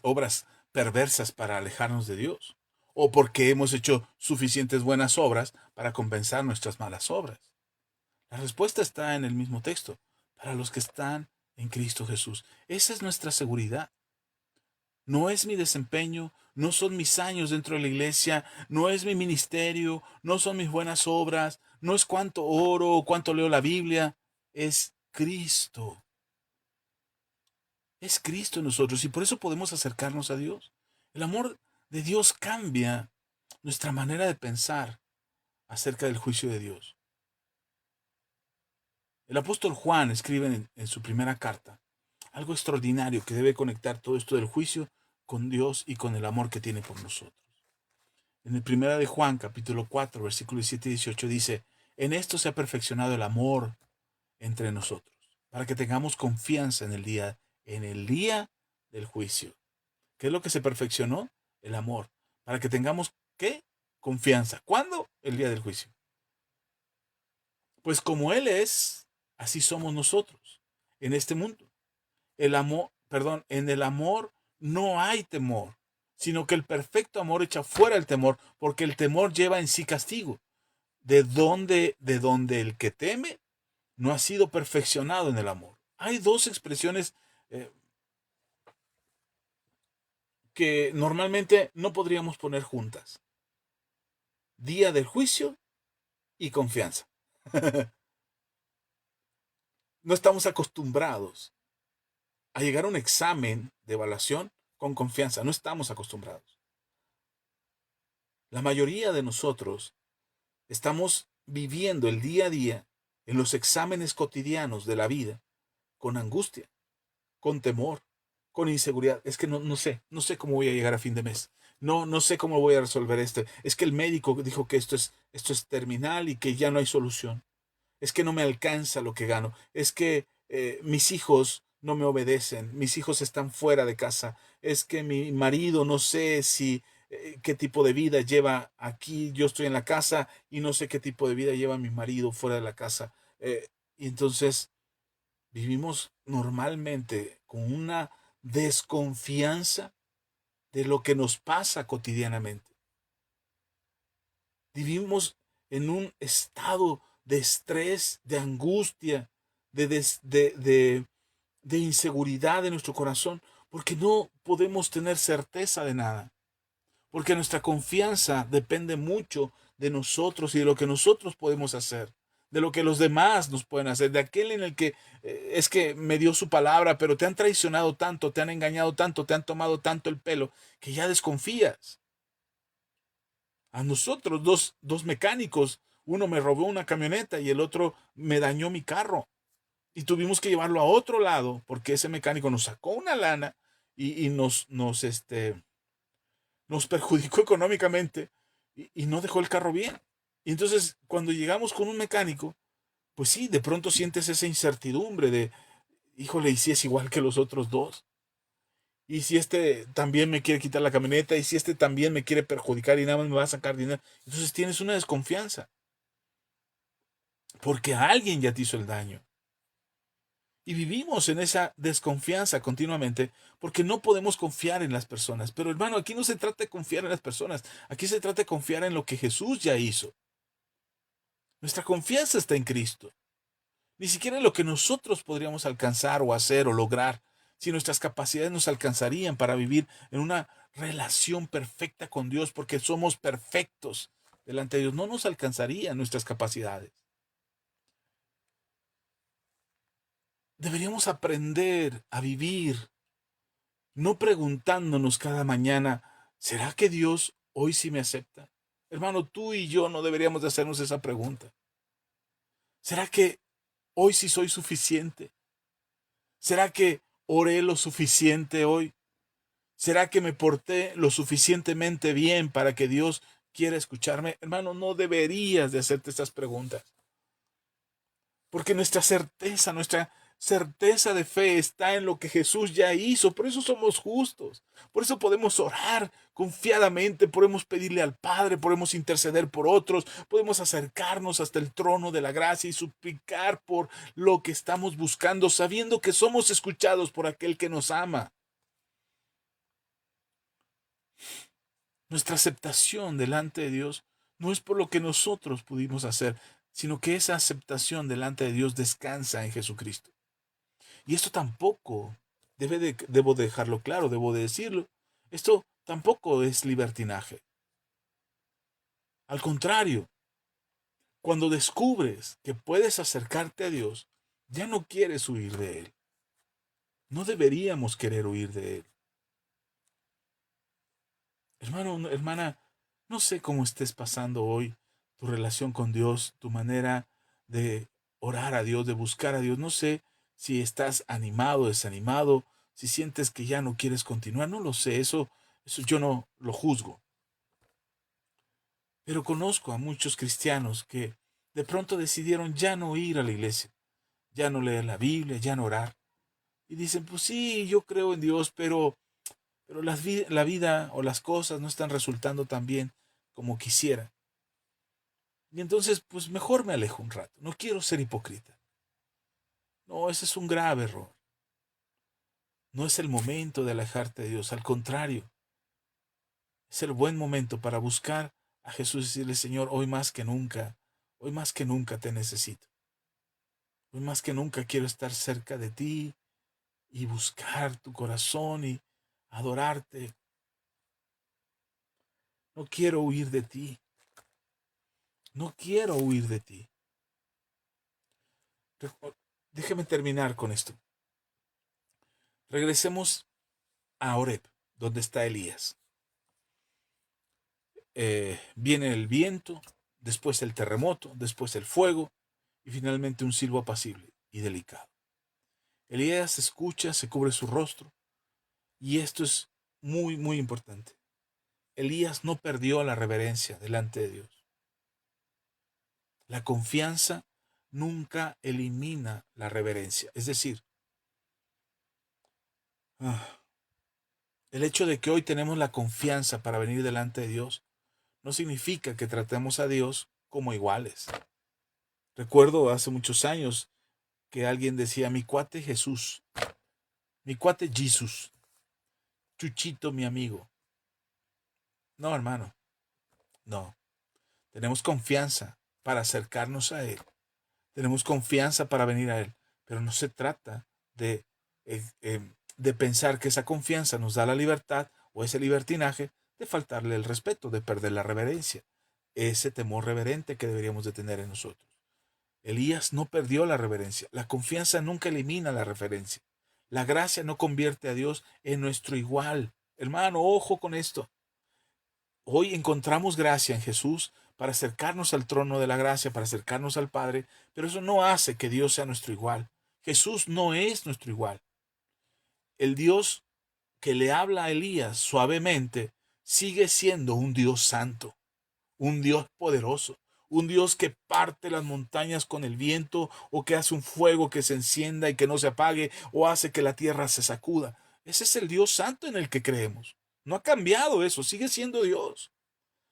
obras perversas para alejarnos de Dios. O porque hemos hecho suficientes buenas obras para compensar nuestras malas obras. La respuesta está en el mismo texto. Para los que están en Cristo Jesús. Esa es nuestra seguridad. No es mi desempeño, no son mis años dentro de la iglesia, no es mi ministerio, no son mis buenas obras, no es cuánto oro o cuánto leo la Biblia, es Cristo. Es Cristo en nosotros y por eso podemos acercarnos a Dios. El amor de Dios cambia nuestra manera de pensar acerca del juicio de Dios. El apóstol Juan escribe en su primera carta algo extraordinario que debe conectar todo esto del juicio con Dios y con el amor que tiene por nosotros. En el primera de Juan, capítulo 4, versículos 17 y 18 dice, en esto se ha perfeccionado el amor entre nosotros, para que tengamos confianza en el día del juicio. ¿Qué es lo que se perfeccionó? El amor. Para que tengamos, ¿qué? Confianza. ¿Cuándo? El día del juicio. Pues como Él es, así somos nosotros en este mundo. El amor, perdón, en el amor no hay temor, sino que el perfecto amor echa fuera el temor, porque el temor lleva en sí castigo. De donde el que teme no ha sido perfeccionado en el amor. Hay dos expresiones eh, que normalmente no podríamos poner juntas. Día del juicio y confianza. No estamos acostumbrados a llegar a un examen de evaluación con confianza. No estamos acostumbrados. La mayoría de nosotros estamos viviendo el día a día en los exámenes cotidianos de la vida con angustia, con temor, con inseguridad. Es que no sé cómo voy a llegar a fin de mes. No sé cómo voy a resolver esto. Es que el médico dijo que esto es terminal y que ya no hay solución. Es que no me alcanza lo que gano. Es que mis hijos no me obedecen. Mis hijos están fuera de casa. Es que mi marido no sé si qué tipo de vida lleva aquí. Yo estoy en la casa y no sé qué tipo de vida lleva mi marido fuera de la casa. Y entonces vivimos normalmente con una desconfianza de lo que nos pasa cotidianamente. Vivimos en un estado de estrés, de angustia, de inseguridad en nuestro corazón, porque no podemos tener certeza de nada, porque nuestra confianza depende mucho de nosotros y de lo que nosotros podemos hacer, de lo que los demás nos pueden hacer, de aquel en el que es que me dio su palabra, pero te han traicionado tanto, te han engañado tanto, te han tomado tanto el pelo, que ya desconfías. A nosotros, dos mecánicos, uno me robó una camioneta y el otro me dañó mi carro. Y tuvimos que llevarlo a otro lado porque ese mecánico nos sacó una lana y nos perjudicó económicamente y no dejó el carro bien. Y entonces, cuando llegamos con un mecánico, pues sí, de pronto sientes esa incertidumbre de, híjole, ¿y si es igual que los otros dos? ¿Y si este también me quiere quitar la camioneta? ¿Y si este también me quiere perjudicar y nada más me va a sacar dinero? Entonces tienes una desconfianza, porque alguien ya te hizo el daño. Y vivimos en esa desconfianza continuamente porque no podemos confiar en las personas. Pero hermano, aquí no se trata de confiar en las personas, aquí se trata de confiar en lo que Jesús ya hizo. Nuestra confianza está en Cristo. Ni siquiera en lo que nosotros podríamos alcanzar o hacer o lograr, si nuestras capacidades nos alcanzarían para vivir en una relación perfecta con Dios, porque somos perfectos delante de Dios. No nos alcanzarían nuestras capacidades. Deberíamos aprender a vivir, no preguntándonos cada mañana, ¿será que Dios hoy sí me acepta? Hermano, tú y yo no deberíamos de hacernos esa pregunta. ¿Será que hoy sí soy suficiente? ¿Será que oré lo suficiente hoy? ¿Será que me porté lo suficientemente bien para que Dios quiera escucharme? Hermano, no deberías de hacerte estas preguntas. Porque nuestra certeza de fe está en lo que Jesús ya hizo. Por eso somos justos. Por eso podemos orar confiadamente, podemos pedirle al Padre, podemos interceder por otros, podemos acercarnos hasta el trono de la gracia y suplicar por lo que estamos buscando, sabiendo que somos escuchados por aquel que nos ama. Nuestra aceptación delante de Dios no es por lo que nosotros pudimos hacer, sino que esa aceptación delante de Dios descansa en Jesucristo. Y esto tampoco, debo dejarlo claro, debo de decirlo, esto tampoco es libertinaje. Al contrario, cuando descubres que puedes acercarte a Dios, ya no quieres huir de Él. No deberíamos querer huir de Él. Hermano, hermana, no sé cómo estés pasando hoy tu relación con Dios, tu manera de orar a Dios, de buscar a Dios. No sé si estás animado, desanimado, si sientes que ya no quieres continuar. No lo sé, eso yo no lo juzgo. Pero conozco a muchos cristianos que de pronto decidieron ya no ir a la iglesia, ya no leer la Biblia, ya no orar. Y dicen, pues sí, yo creo en Dios, pero la vida o las cosas no están resultando tan bien como quisiera. Y entonces, pues mejor me alejo un rato. No quiero ser hipócrita. No, ese es un grave error. No es el momento de alejarte de Dios. Al contrario, es el buen momento para buscar a Jesús y decirle, Señor, hoy más que nunca te necesito. Hoy más que nunca quiero estar cerca de ti y buscar tu corazón y adorarte. No quiero huir de ti. No quiero huir de ti. Déjeme terminar con esto. Regresemos a Horeb, donde está Elías. Viene el viento, después el terremoto, después el fuego y finalmente un silbo apacible y delicado. Elías escucha, se cubre su rostro y esto es muy, muy importante. Elías no perdió la reverencia delante de Dios. La confianza nunca elimina la reverencia. Es decir, el hecho de que hoy tenemos la confianza para venir delante de Dios no significa que tratemos a Dios como iguales. Recuerdo hace muchos años que alguien decía, mi cuate Jesús, mi cuate Jesús, Chuchito mi amigo. No, hermano, no. Tenemos confianza para acercarnos a Él. Tenemos confianza para venir a Él. Pero no se trata de, de pensar que esa confianza nos da la libertad o ese libertinaje de faltarle el respeto, de perder la reverencia. Ese temor reverente que deberíamos de tener en nosotros. Elías no perdió la reverencia. La confianza nunca elimina la reverencia. La gracia no convierte a Dios en nuestro igual. Hermano, ojo con esto. Hoy encontramos gracia en Jesús para acercarnos al trono de la gracia, para acercarnos al Padre, pero eso no hace que Dios sea nuestro igual. Jesús no es nuestro igual. El Dios que le habla a Elías suavemente sigue siendo un Dios santo, un Dios poderoso, un Dios que parte las montañas con el viento o que hace un fuego que se encienda y que no se apague o hace que la tierra se sacuda. Ese es el Dios santo en el que creemos. No ha cambiado eso, sigue siendo Dios.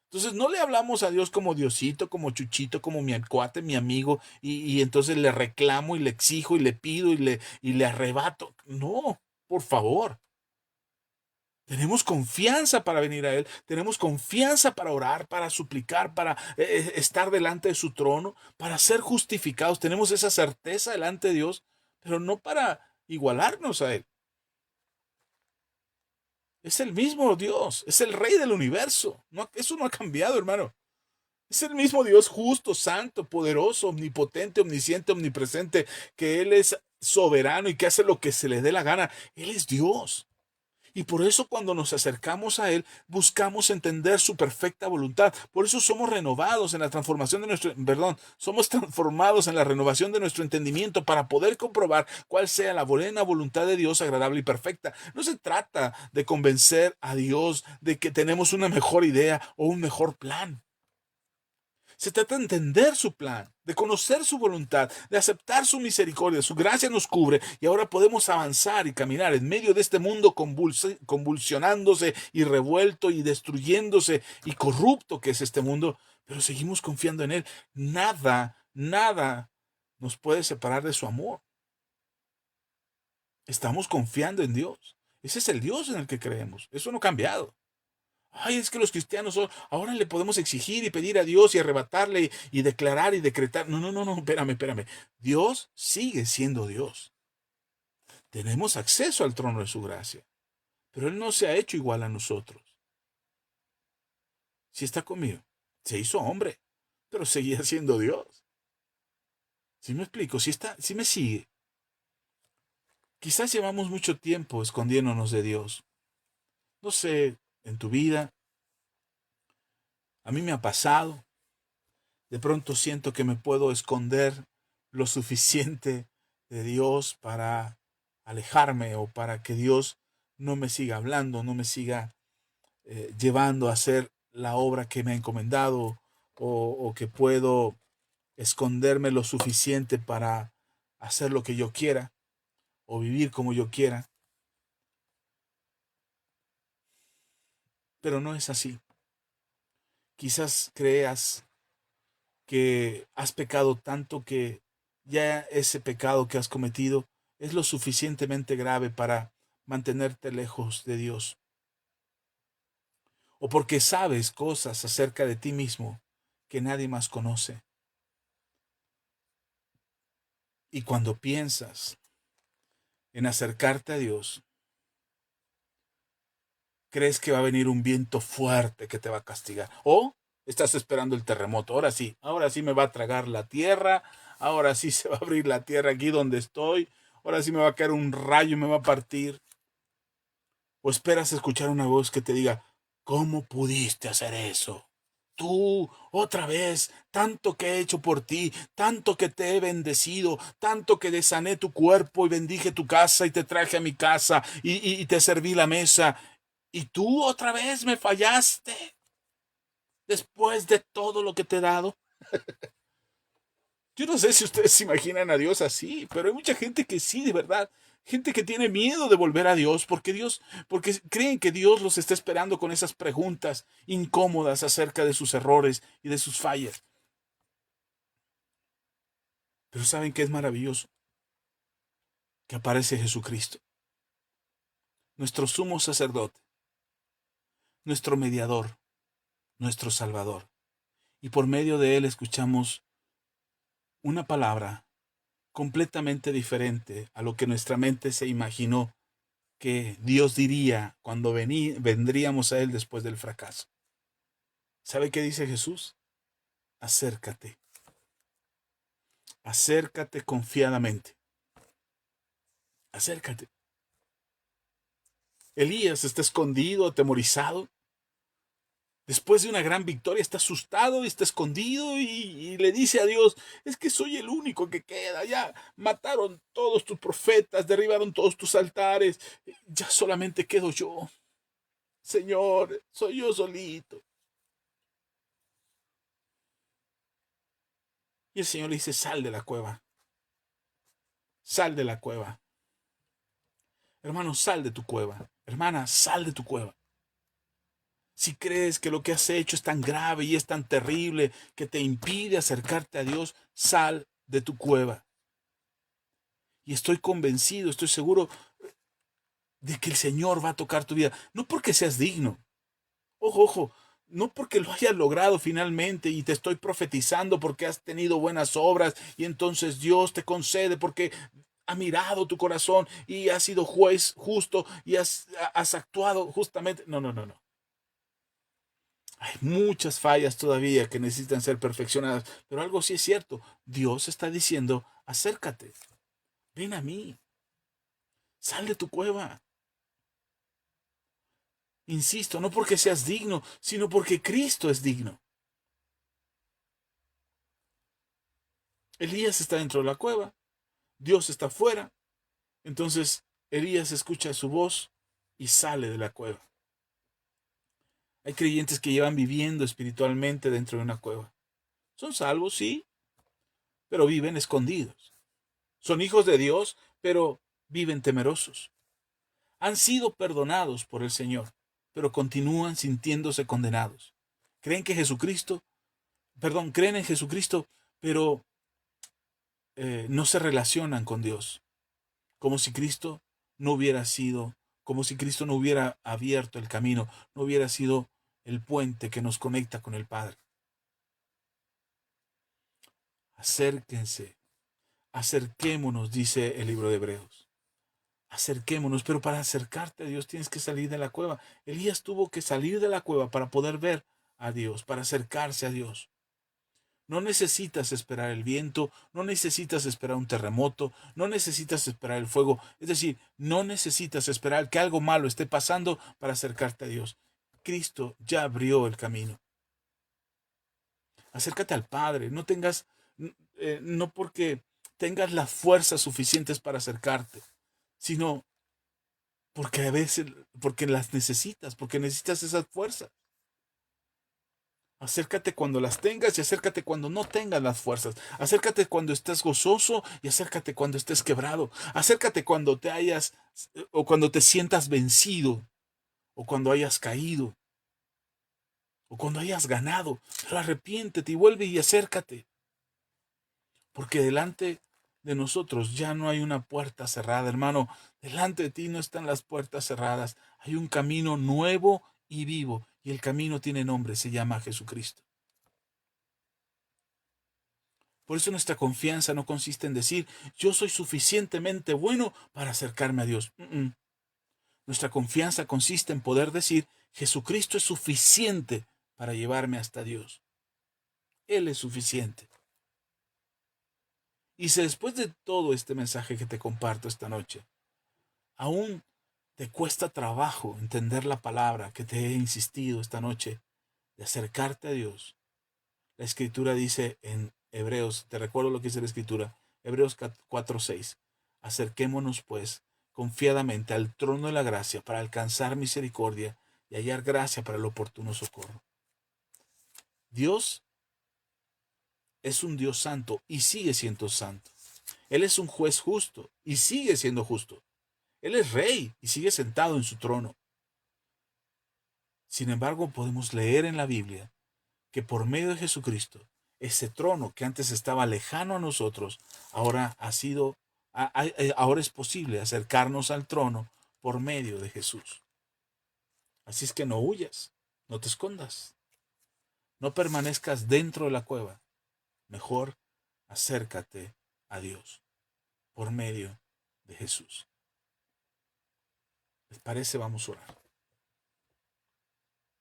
Entonces no le hablamos a Dios como Diosito, como Chuchito, como mi cuate, mi amigo, y entonces le reclamo y le exijo y le pido y le arrebato. No, por favor. Tenemos confianza para venir a Él, tenemos confianza para orar, para suplicar, para estar delante de su trono, para ser justificados. Tenemos esa certeza delante de Dios, pero no para igualarnos a Él. Es el mismo Dios, es el Rey del universo. No, eso no ha cambiado, hermano. Es el mismo Dios justo, santo, poderoso, omnipotente, omnisciente, omnipresente, que Él es soberano y que hace lo que se le dé la gana. Él es Dios. Y por eso cuando nos acercamos a Él, buscamos entender su perfecta voluntad. Por eso somos renovados en la transformación de somos transformados en la renovación de nuestro entendimiento para poder comprobar cuál sea la buena voluntad de Dios, agradable y perfecta. No se trata de convencer a Dios de que tenemos una mejor idea o un mejor plan. Se trata de entender su plan, de conocer su voluntad, de aceptar su misericordia. Su gracia nos cubre y ahora podemos avanzar y caminar en medio de este mundo convulsionándose y revuelto y destruyéndose y corrupto que es este mundo, pero seguimos confiando en Él. Nada nos puede separar de su amor. Estamos confiando en Dios. Ese es el Dios en el que creemos. Eso no ha cambiado. Ay, es que los cristianos ahora le podemos exigir y pedir a Dios y arrebatarle y declarar y decretar. No, espérame. Dios sigue siendo Dios. Tenemos acceso al trono de su gracia, pero Él no se ha hecho igual a nosotros. Si está conmigo, se hizo hombre, pero seguía siendo Dios. ¿Sí me explico? Si me sigue. Quizás llevamos mucho tiempo escondiéndonos de Dios. No sé, en tu vida, a mí me ha pasado. De pronto siento que me puedo esconder lo suficiente de Dios para alejarme o para que Dios no me siga hablando, no me siga llevando a hacer la obra que me ha encomendado o que puedo esconderme lo suficiente para hacer lo que yo quiera o vivir como yo quiera. Pero no es así. Quizás creas que has pecado tanto que ya ese pecado que has cometido es lo suficientemente grave para mantenerte lejos de Dios. O porque sabes cosas acerca de ti mismo que nadie más conoce. Y cuando piensas en acercarte a Dios, crees que va a venir un viento fuerte que te va a castigar. O estás esperando el terremoto. Ahora sí me va a tragar la tierra. Ahora sí se va a abrir la tierra aquí donde estoy. Ahora sí me va a caer un rayo y me va a partir. O esperas escuchar una voz que te diga, ¿cómo pudiste hacer eso? Tú, otra vez, tanto que he hecho por ti, tanto que te he bendecido, tanto que desané tu cuerpo y bendije tu casa y te traje a mi casa y te serví la mesa. Y tú otra vez me fallaste después de todo lo que te he dado. Yo no sé si ustedes se imaginan a Dios así, pero hay mucha gente que sí, de verdad. Gente que tiene miedo de volver a Dios porque creen que Dios los está esperando con esas preguntas incómodas acerca de sus errores y de sus fallas. Pero ¿saben qué es maravilloso? Que aparece Jesucristo, nuestro sumo sacerdote, nuestro mediador, nuestro Salvador. Y por medio de él escuchamos una palabra completamente diferente a lo que nuestra mente se imaginó que Dios diría cuando vendríamos a Él después del fracaso. ¿Sabe qué dice Jesús? Acércate. Acércate confiadamente. Acércate. Elías está escondido, atemorizado. Después de una gran victoria está asustado y está escondido y le dice a Dios, es que soy el único que queda, ya mataron todos tus profetas, derribaron todos tus altares, ya solamente quedo yo. Señor, soy yo solito. Y el Señor le dice, sal de la cueva, sal de la cueva. Hermano, sal de tu cueva. Hermana, sal de tu cueva. Si crees que lo que has hecho es tan grave y es tan terrible que te impide acercarte a Dios, sal de tu cueva. Y estoy convencido, estoy seguro de que el Señor va a tocar tu vida. No porque seas digno. Ojo, no porque lo hayas logrado finalmente y te estoy profetizando porque has tenido buenas obras y entonces Dios te concede porque ha mirado tu corazón y has sido juez justo y has actuado justamente. No. Hay muchas fallas todavía que necesitan ser perfeccionadas, pero algo sí es cierto. Dios está diciendo, acércate, ven a mí, sal de tu cueva. Insisto, no porque seas digno, sino porque Cristo es digno. Elías está dentro de la cueva, Dios está fuera. Entonces Elías escucha su voz y sale de la cueva. Hay creyentes que llevan viviendo espiritualmente dentro de una cueva. Son salvos, sí, pero viven escondidos. Son hijos de Dios, pero viven temerosos. Han sido perdonados por el Señor, pero continúan sintiéndose condenados. Creen en Jesucristo, pero no se relacionan con Dios, como si Cristo no hubiera sido, como si Cristo no hubiera abierto el camino, no hubiera sido el puente que nos conecta con el Padre. Acérquense, acerquémonos, dice el libro de Hebreos. Acerquémonos, pero para acercarte a Dios tienes que salir de la cueva. Elías tuvo que salir de la cueva para poder ver a Dios, para acercarse a Dios. No necesitas esperar el viento, no necesitas esperar un terremoto, no necesitas esperar el fuego. Es decir, no necesitas esperar que algo malo esté pasando para acercarte a Dios. Cristo ya abrió el camino. Acércate al Padre. No porque tengas las fuerzas suficientes para acercarte, sino porque a veces, porque las necesitas, porque necesitas esas fuerzas. Acércate cuando las tengas y acércate cuando no tengas las fuerzas. Acércate cuando estés gozoso y acércate cuando estés quebrado. Acércate cuando te hayas o cuando te sientas vencido o cuando hayas caído o cuando hayas ganado. Pero arrepiéntete y vuelve y acércate. Porque delante de nosotros ya no hay una puerta cerrada, hermano. Delante de ti no están las puertas cerradas. Hay un camino nuevo y vivo. Y el camino tiene nombre, se llama Jesucristo. Por eso nuestra confianza no consiste en decir, yo soy suficientemente bueno para acercarme a Dios. Nuestra confianza consiste en poder decir, Jesucristo es suficiente para llevarme hasta Dios. Él es suficiente. Y si después de todo este mensaje que te comparto esta noche, aún te cuesta trabajo entender la palabra que te he insistido esta noche de acercarte a Dios, la Escritura dice en Hebreos, te recuerdo lo que dice la Escritura, Hebreos 4:6, acerquémonos pues confiadamente al trono de la gracia para alcanzar misericordia y hallar gracia para el oportuno socorro. Dios es un Dios santo y sigue siendo santo. Él es un juez justo y sigue siendo justo. Él es rey y sigue sentado en su trono. Sin embargo, podemos leer en la Biblia que por medio de Jesucristo, ese trono que antes estaba lejano a nosotros, ahora es posible acercarnos al trono por medio de Jesús. Así es que no huyas, no te escondas, no permanezcas dentro de la cueva. Mejor acércate a Dios por medio de Jesús. ¿Les parece? Vamos a orar.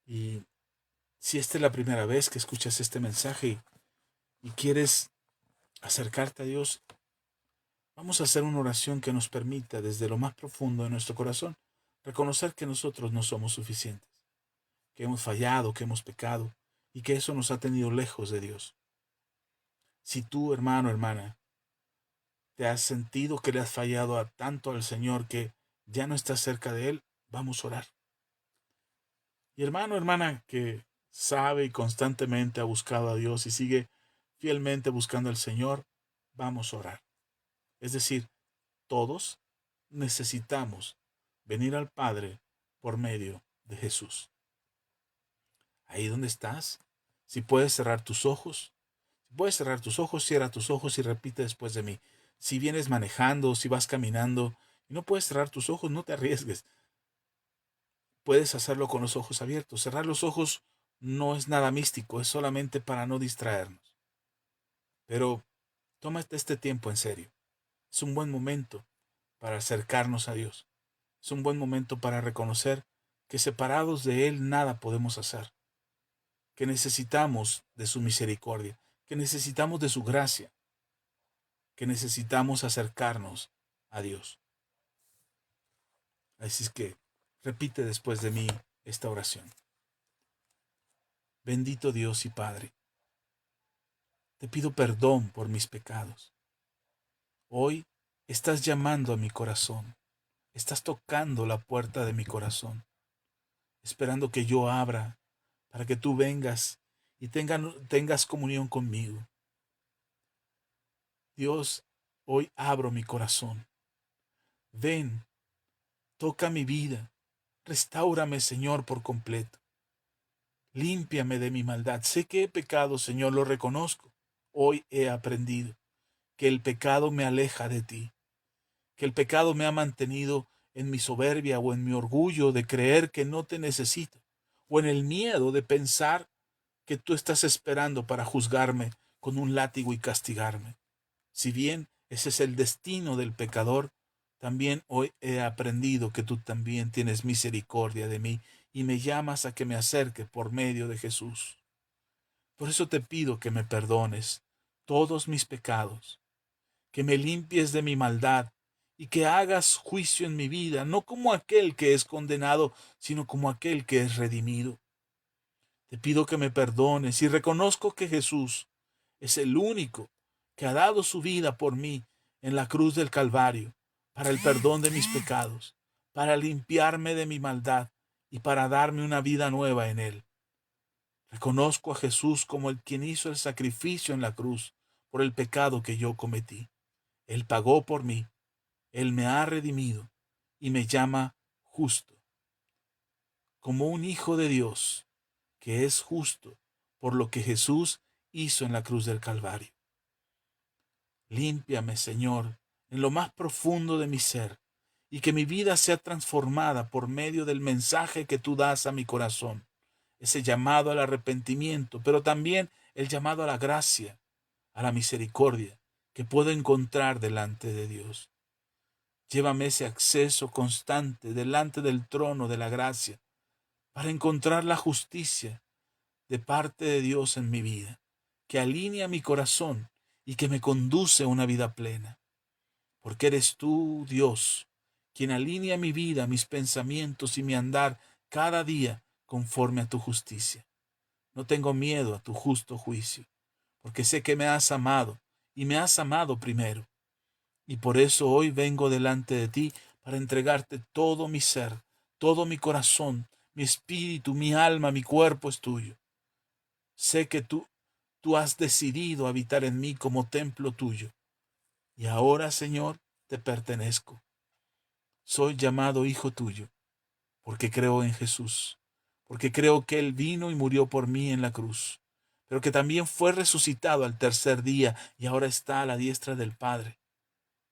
Y si esta es la primera vez que escuchas este mensaje y quieres acercarte a Dios, vamos a hacer una oración que nos permita desde lo más profundo de nuestro corazón reconocer que nosotros no somos suficientes, que hemos fallado, que hemos pecado y que eso nos ha tenido lejos de Dios. Si tú, hermano, hermana, te has sentido que le has fallado tanto al Señor que ya no estás cerca de Él, vamos a orar. Y hermano, hermana, que sabe y constantemente ha buscado a Dios y sigue fielmente buscando al Señor, vamos a orar. Es decir, todos necesitamos venir al Padre por medio de Jesús. Ahí donde estás, si puedes cerrar tus ojos, cierra tus ojos y repite después de mí. Si vienes manejando, si vas caminando y no puedes cerrar tus ojos, no te arriesgues. Puedes hacerlo con los ojos abiertos. Cerrar los ojos no es nada místico, es solamente para no distraernos. Pero tómate este tiempo en serio. Es un buen momento para acercarnos a Dios. Es un buen momento para reconocer que separados de Él nada podemos hacer. que necesitamos de su misericordia, que necesitamos de su gracia, que necesitamos acercarnos a Dios. Así es que repite después de mí esta oración. Bendito Dios y Padre, te pido perdón por mis pecados. Hoy estás llamando a mi corazón, estás tocando la puerta de mi corazón, esperando que yo abra para que tú vengas y tengas comunión conmigo. Dios, hoy abro mi corazón. Ven, toca mi vida, restáurame, Señor, por completo. Límpiame de mi maldad. Sé que he pecado, Señor, lo reconozco. Hoy he aprendido que el pecado me aleja de ti, que el pecado me ha mantenido en mi soberbia o en mi orgullo de creer que no te necesito, o en el miedo de pensar que tú estás esperando para juzgarme con un látigo y castigarme. Si bien ese es el destino del pecador, también hoy he aprendido que tú también tienes misericordia de mí y me llamas a que me acerque por medio de Jesús. Por eso te pido que me perdones todos mis pecados, que me limpies de mi maldad y que hagas juicio en mi vida, no como aquel que es condenado, sino como aquel que es redimido. Te pido que me perdones y reconozco que Jesús es el único que ha dado su vida por mí en la cruz del Calvario, para el perdón de mis pecados, para limpiarme de mi maldad y para darme una vida nueva en Él. Reconozco a Jesús como el quien hizo el sacrificio en la cruz por el pecado que yo cometí. Él pagó por mí, Él me ha redimido y me llama justo, como un hijo de Dios que es justo por lo que Jesús hizo en la cruz del Calvario. Límpiame, Señor, en lo más profundo de mi ser, y que mi vida sea transformada por medio del mensaje que tú das a mi corazón, ese llamado al arrepentimiento, pero también el llamado a la gracia, a la misericordia que puedo encontrar delante de Dios. Llévame ese acceso constante delante del trono de la gracia para encontrar la justicia de parte de Dios en mi vida, que alinea mi corazón y que me conduce a una vida plena. Porque eres tú, Dios, quien alinea mi vida, mis pensamientos y mi andar cada día conforme a tu justicia. No tengo miedo a tu justo juicio, porque sé que me has amado y me has amado primero. Y por eso hoy vengo delante de ti para entregarte todo mi ser, todo mi corazón, mi espíritu, mi alma, mi cuerpo es tuyo. Sé que tú has decidido habitar en mí como templo tuyo. Y ahora, Señor, te pertenezco. Soy llamado hijo tuyo, porque creo en Jesús, porque creo que Él vino y murió por mí en la cruz, pero que también fue resucitado al tercer día y ahora está a la diestra del Padre.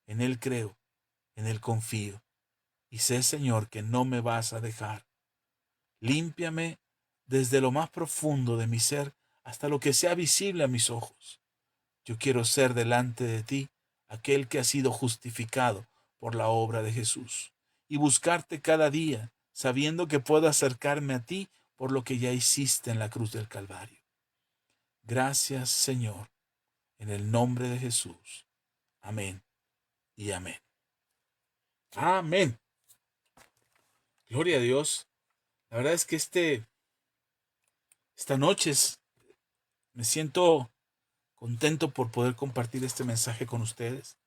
En Él creo, en Él confío, y sé, Señor, que no me vas a dejar. Límpiame desde lo más profundo de mi ser hasta lo que sea visible a mis ojos. Yo quiero ser delante de ti aquel que ha sido justificado por la obra de Jesús y buscarte cada día, sabiendo que puedo acercarme a ti por lo que ya hiciste en la cruz del Calvario. Gracias, Señor, en el nombre de Jesús. Amén y amén. Amén. Gloria a Dios. La verdad es que esta noche me siento contento por poder compartir este mensaje con ustedes.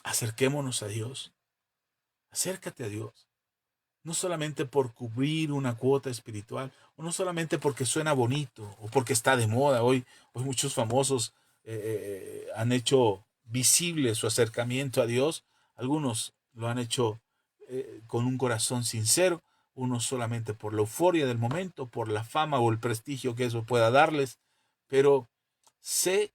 Acerquémonos a Dios. Acércate a Dios. No solamente por cubrir una cuota espiritual, o no solamente porque suena bonito, o porque está de moda. Hoy muchos famosos han hecho visible su acercamiento a Dios. Algunos lo han hecho con un corazón sincero, unos solamente por la euforia del momento, por la fama o el prestigio que eso pueda darles. Pero sé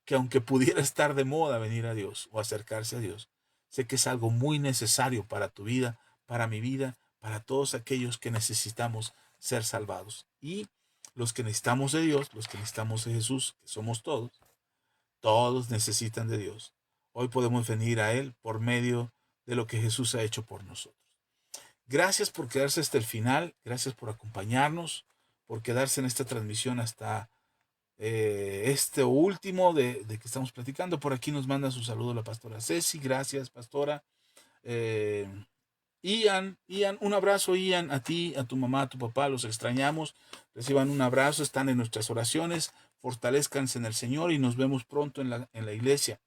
que aunque pudiera estar de moda venir a Dios o acercarse a Dios, sé que es algo muy necesario para tu vida, para mi vida, para todos aquellos que necesitamos ser salvados. Y los que necesitamos de Dios, los que necesitamos de Jesús, que somos todos necesitan de Dios. Hoy podemos venir a Él por medio de lo que Jesús ha hecho por nosotros. Gracias por quedarse hasta el final, gracias por acompañarnos, por quedarse en esta transmisión hasta este último de que estamos platicando. Por aquí nos manda su saludo la pastora Ceci. Gracias, pastora. Eh, Ian, un abrazo, Ian, a ti, a tu mamá, a tu papá, los extrañamos. Reciban un abrazo, están en nuestras oraciones, fortalezcanse en el Señor y nos vemos pronto en la iglesia.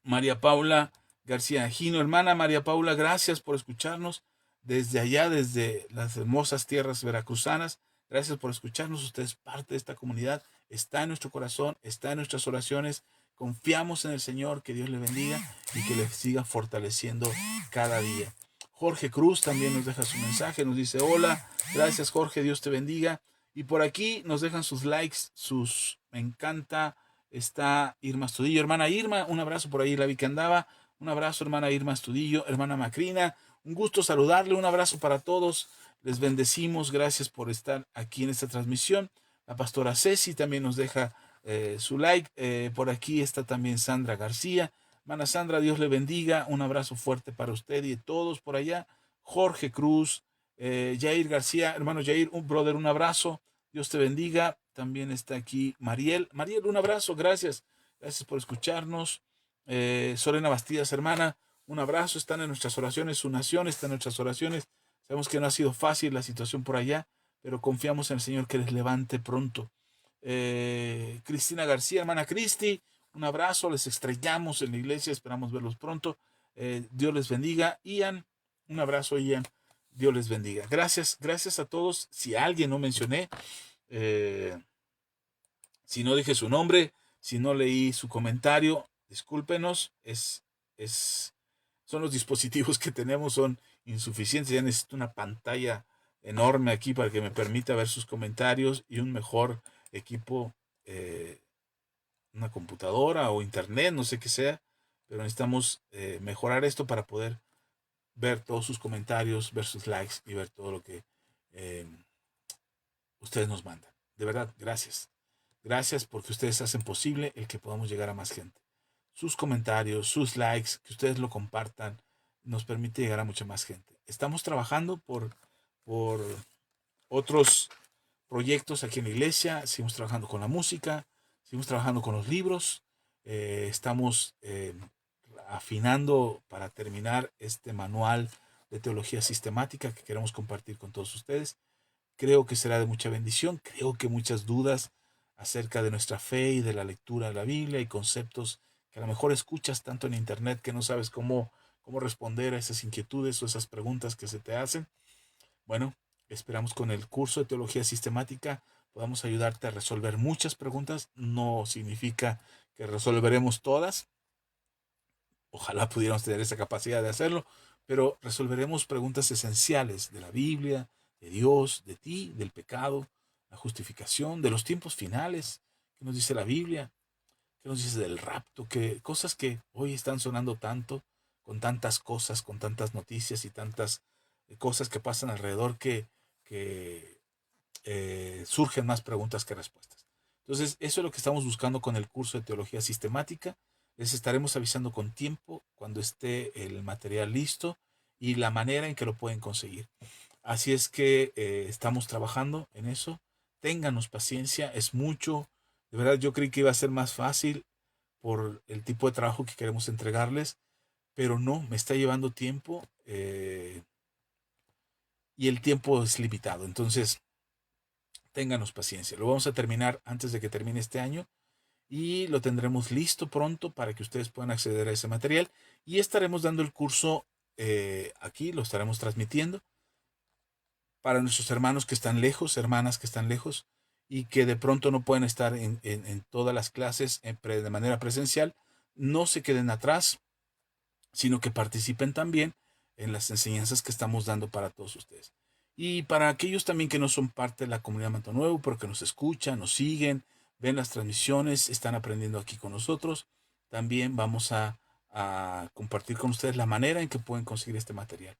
María Paula García Gino, hermana María Paula, gracias por escucharnos desde allá, desde las hermosas tierras veracruzanas. Gracias por escucharnos. Usted es parte de esta comunidad, está en nuestro corazón, está en nuestras oraciones. Confiamos en el Señor, que Dios le bendiga y que le siga fortaleciendo cada día. Jorge Cruz también nos deja su mensaje, nos dice: hola, gracias Jorge, Dios te bendiga. Y por aquí nos dejan sus likes, sus me encanta. Está Irma Astudillo, hermana Irma, un abrazo por ahí, la vi que andaba. Un abrazo, hermana Irma Astudillo, hermana Macrina, un gusto saludarle, un abrazo para todos. Les bendecimos, gracias por estar aquí en esta transmisión. La pastora Ceci también nos deja su like. Por aquí está también Sandra García. Hermana Sandra, Dios le bendiga. Un abrazo fuerte para usted y todos por allá. Jorge Cruz, Jair García, hermano Jair, un brother, un abrazo. Dios te bendiga. También está aquí Mariel. Mariel, un abrazo, gracias. Gracias por escucharnos. Sorena Bastidas, hermana, un abrazo. Están en nuestras oraciones, su nación está en nuestras oraciones. Sabemos que no ha sido fácil la situación por allá, pero confiamos en el Señor que les levante pronto. Cristina García, hermana Cristi, un abrazo. Les extrañamos en la iglesia, esperamos verlos pronto. Dios les bendiga. Ian, un abrazo, Ian. Dios les bendiga. Gracias, gracias a todos. Si a alguien no mencioné, si no dije su nombre, si no leí su comentario, discúlpenos. Son los dispositivos que tenemos, son insuficientes. Ya necesito una pantalla enorme aquí para que me permita ver sus comentarios y un mejor equipo, una computadora o internet, no sé qué sea, pero necesitamos mejorar esto para poder ver todos sus comentarios, ver sus likes y ver todo lo que ustedes nos mandan. De verdad, gracias. Gracias porque ustedes hacen posible el que podamos llegar a más gente. Sus comentarios, sus likes, que ustedes lo compartan, nos permite llegar a mucha más gente. Estamos trabajando por otros proyectos aquí en la iglesia. Seguimos trabajando con la música, seguimos trabajando con los libros. Estamos afinando para terminar este manual de teología sistemática que queremos compartir con todos ustedes. Creo que será de mucha bendición. Creo que muchas dudas acerca de nuestra fe y de la lectura de la Biblia y conceptos que a lo mejor escuchas tanto en internet que no sabes cómo responder a esas inquietudes o esas preguntas que se te hacen. Bueno, esperamos con el curso de teología sistemática podamos ayudarte a resolver muchas preguntas. No significa que resolveremos todas. Ojalá pudiéramos tener esa capacidad de hacerlo, pero resolveremos preguntas esenciales de la Biblia, de Dios, de ti, del pecado, la justificación, de los tiempos finales, que nos dice la Biblia, que nos dice del rapto, que cosas que hoy están sonando tanto, con tantas cosas, con tantas noticias y tantas cosas que pasan alrededor que surgen más preguntas que respuestas. Entonces, eso es lo que estamos buscando con el curso de teología sistemática. Les estaremos avisando con tiempo cuando esté el material listo y la manera en que lo pueden conseguir. Así es que estamos trabajando en eso. Ténganos paciencia, es mucho. De verdad, yo creí que iba a ser más fácil por el tipo de trabajo que queremos entregarles, pero no, me está llevando tiempo y el tiempo es limitado. Entonces, ténganos paciencia. Lo vamos a terminar antes de que termine este año y lo tendremos listo pronto para que ustedes puedan acceder a ese material y estaremos dando el curso aquí, lo estaremos transmitiendo para nuestros hermanos que están lejos, hermanas que están lejos y que de pronto no pueden estar en todas las clases de manera presencial. No se queden atrás, sino que participen también en las enseñanzas que estamos dando para todos ustedes. Y para aquellos también que no son parte de la comunidad Manto Nuevo, pero que nos escuchan, nos siguen, ven las transmisiones, están aprendiendo aquí con nosotros, también vamos a compartir con ustedes la manera en que pueden conseguir este material.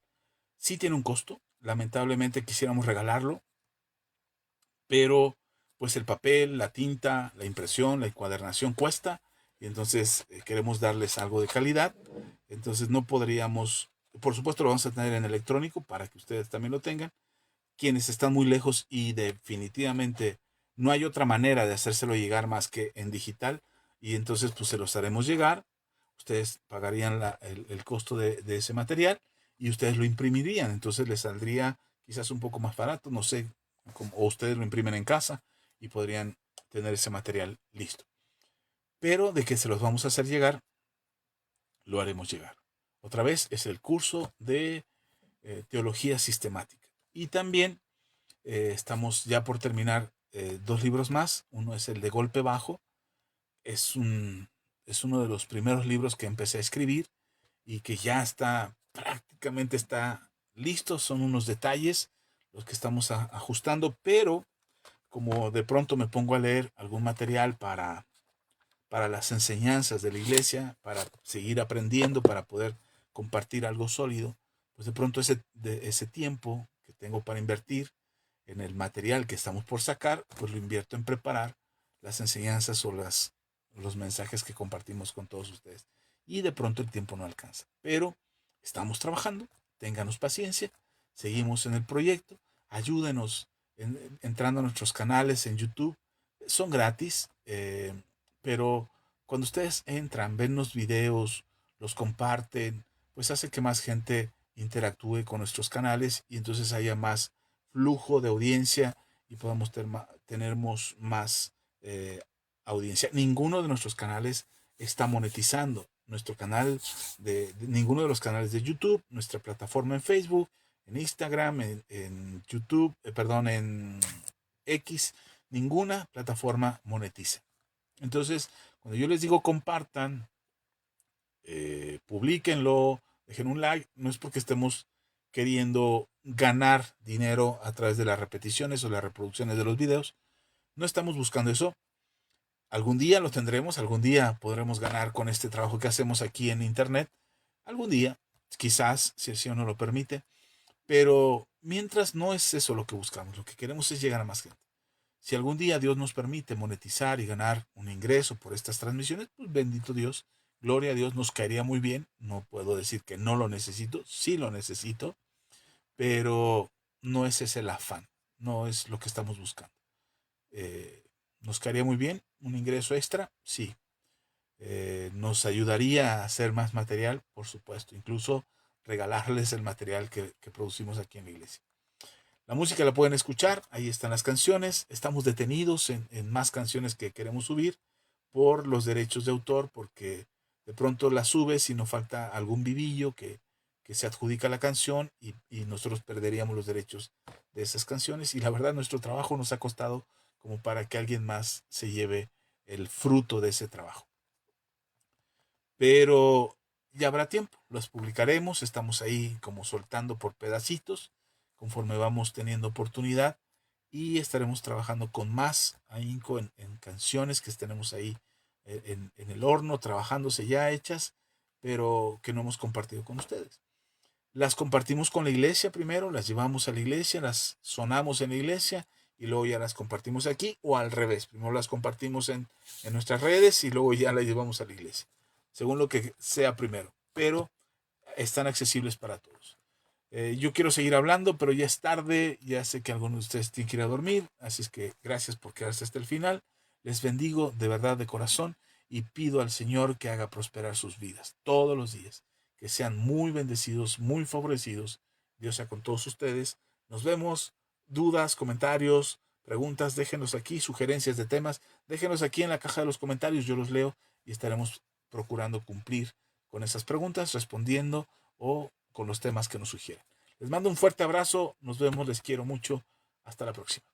Sí tiene un costo, lamentablemente quisiéramos regalarlo, pero pues el papel, la tinta, la impresión, la encuadernación cuesta, y entonces queremos darles algo de calidad. Entonces no podríamos, por supuesto lo vamos a tener en electrónico para que ustedes también lo tengan, quienes están muy lejos y definitivamente no hay otra manera de hacérselo llegar más que en digital, y entonces pues se los haremos llegar. Ustedes pagarían el costo de ese material y ustedes lo imprimirían. Entonces les saldría quizás un poco más barato, no sé, o ustedes lo imprimen en casa y podrían tener ese material listo. Pero de que se los vamos a hacer llegar, lo haremos llegar. Otra vez es el curso de teología sistemática. Y también estamos ya por terminar dos libros más. Uno es el de golpe bajo. Es, es uno de los primeros libros que empecé a escribir y que ya está, prácticamente está listo. Son unos detalles los que estamos ajustando, pero como de pronto me pongo a leer algún material para las enseñanzas de la iglesia, para seguir aprendiendo, para poder compartir algo sólido, pues de pronto ese tiempo que tengo para invertir en el material que estamos por sacar, pues lo invierto en preparar las enseñanzas o los mensajes que compartimos con todos ustedes. Y de pronto el tiempo no alcanza. Pero estamos trabajando, ténganos paciencia, seguimos en el proyecto, ayúdenos entrando a nuestros canales en YouTube. Son gratis, pero cuando ustedes entran, ven los videos, los comparten, pues hace que más gente interactúe con nuestros canales y entonces haya más flujo de audiencia y podamos tener más audiencia. Ninguno de nuestros canales está monetizando. Nuestro canal, ninguno de los canales de YouTube, nuestra plataforma en Facebook, en Instagram, en YouTube, perdón, en X, ninguna plataforma monetiza. Entonces, cuando yo les digo compartan, publíquenlo, dejen un like, no es porque estemos queriendo ganar dinero a través de las repeticiones o las reproducciones de los videos. No estamos buscando eso. Algún día lo tendremos, algún día podremos ganar con este trabajo que hacemos aquí en internet. Algún día, quizás, si el Señor nos lo permite. Pero mientras no es eso lo que buscamos, lo que queremos es llegar a más gente. Si algún día Dios nos permite monetizar y ganar un ingreso por estas transmisiones, pues bendito Dios, gloria a Dios, nos caería muy bien. No puedo decir que no lo necesito, sí lo necesito, pero no es ese el afán, no es lo que estamos buscando. Nos caería muy bien un ingreso extra, sí. Nos ayudaría a hacer más material, por supuesto, incluso regalarles el material que producimos aquí en la iglesia. La música la pueden escuchar, ahí están las canciones. Estamos detenidos en más canciones que queremos subir por los derechos de autor, porque de pronto las subes y nos falta algún vivillo que se adjudica a la canción y nosotros perderíamos los derechos de esas canciones. Y la verdad, nuestro trabajo nos ha costado como para que alguien más se lleve el fruto de ese trabajo. Pero ya habrá tiempo, las publicaremos, estamos ahí como soltando por pedacitos conforme vamos teniendo oportunidad y estaremos trabajando con más ahínco en canciones que tenemos ahí en el horno, trabajándose ya hechas, pero que no hemos compartido con ustedes. Las compartimos con la iglesia primero, las llevamos a la iglesia, las sonamos en la iglesia y luego ya las compartimos aquí, o al revés, primero las compartimos en nuestras redes y luego ya las llevamos a la iglesia, según lo que sea primero, pero están accesibles para todos. Yo quiero seguir hablando, pero ya es tarde, ya sé que algunos de ustedes tienen que ir a dormir, así es que gracias por quedarse hasta el final. Les bendigo de verdad de corazón y pido al Señor que haga prosperar sus vidas todos los días, que sean muy bendecidos, muy favorecidos. Dios sea con todos ustedes. Nos vemos. Dudas, comentarios, preguntas, déjenos aquí, sugerencias de temas, déjenos aquí en la caja de los comentarios, yo los leo y estaremos procurando cumplir con esas preguntas, respondiendo o con los temas que nos sugieren. Les mando un fuerte abrazo, nos vemos, les quiero mucho, hasta la próxima.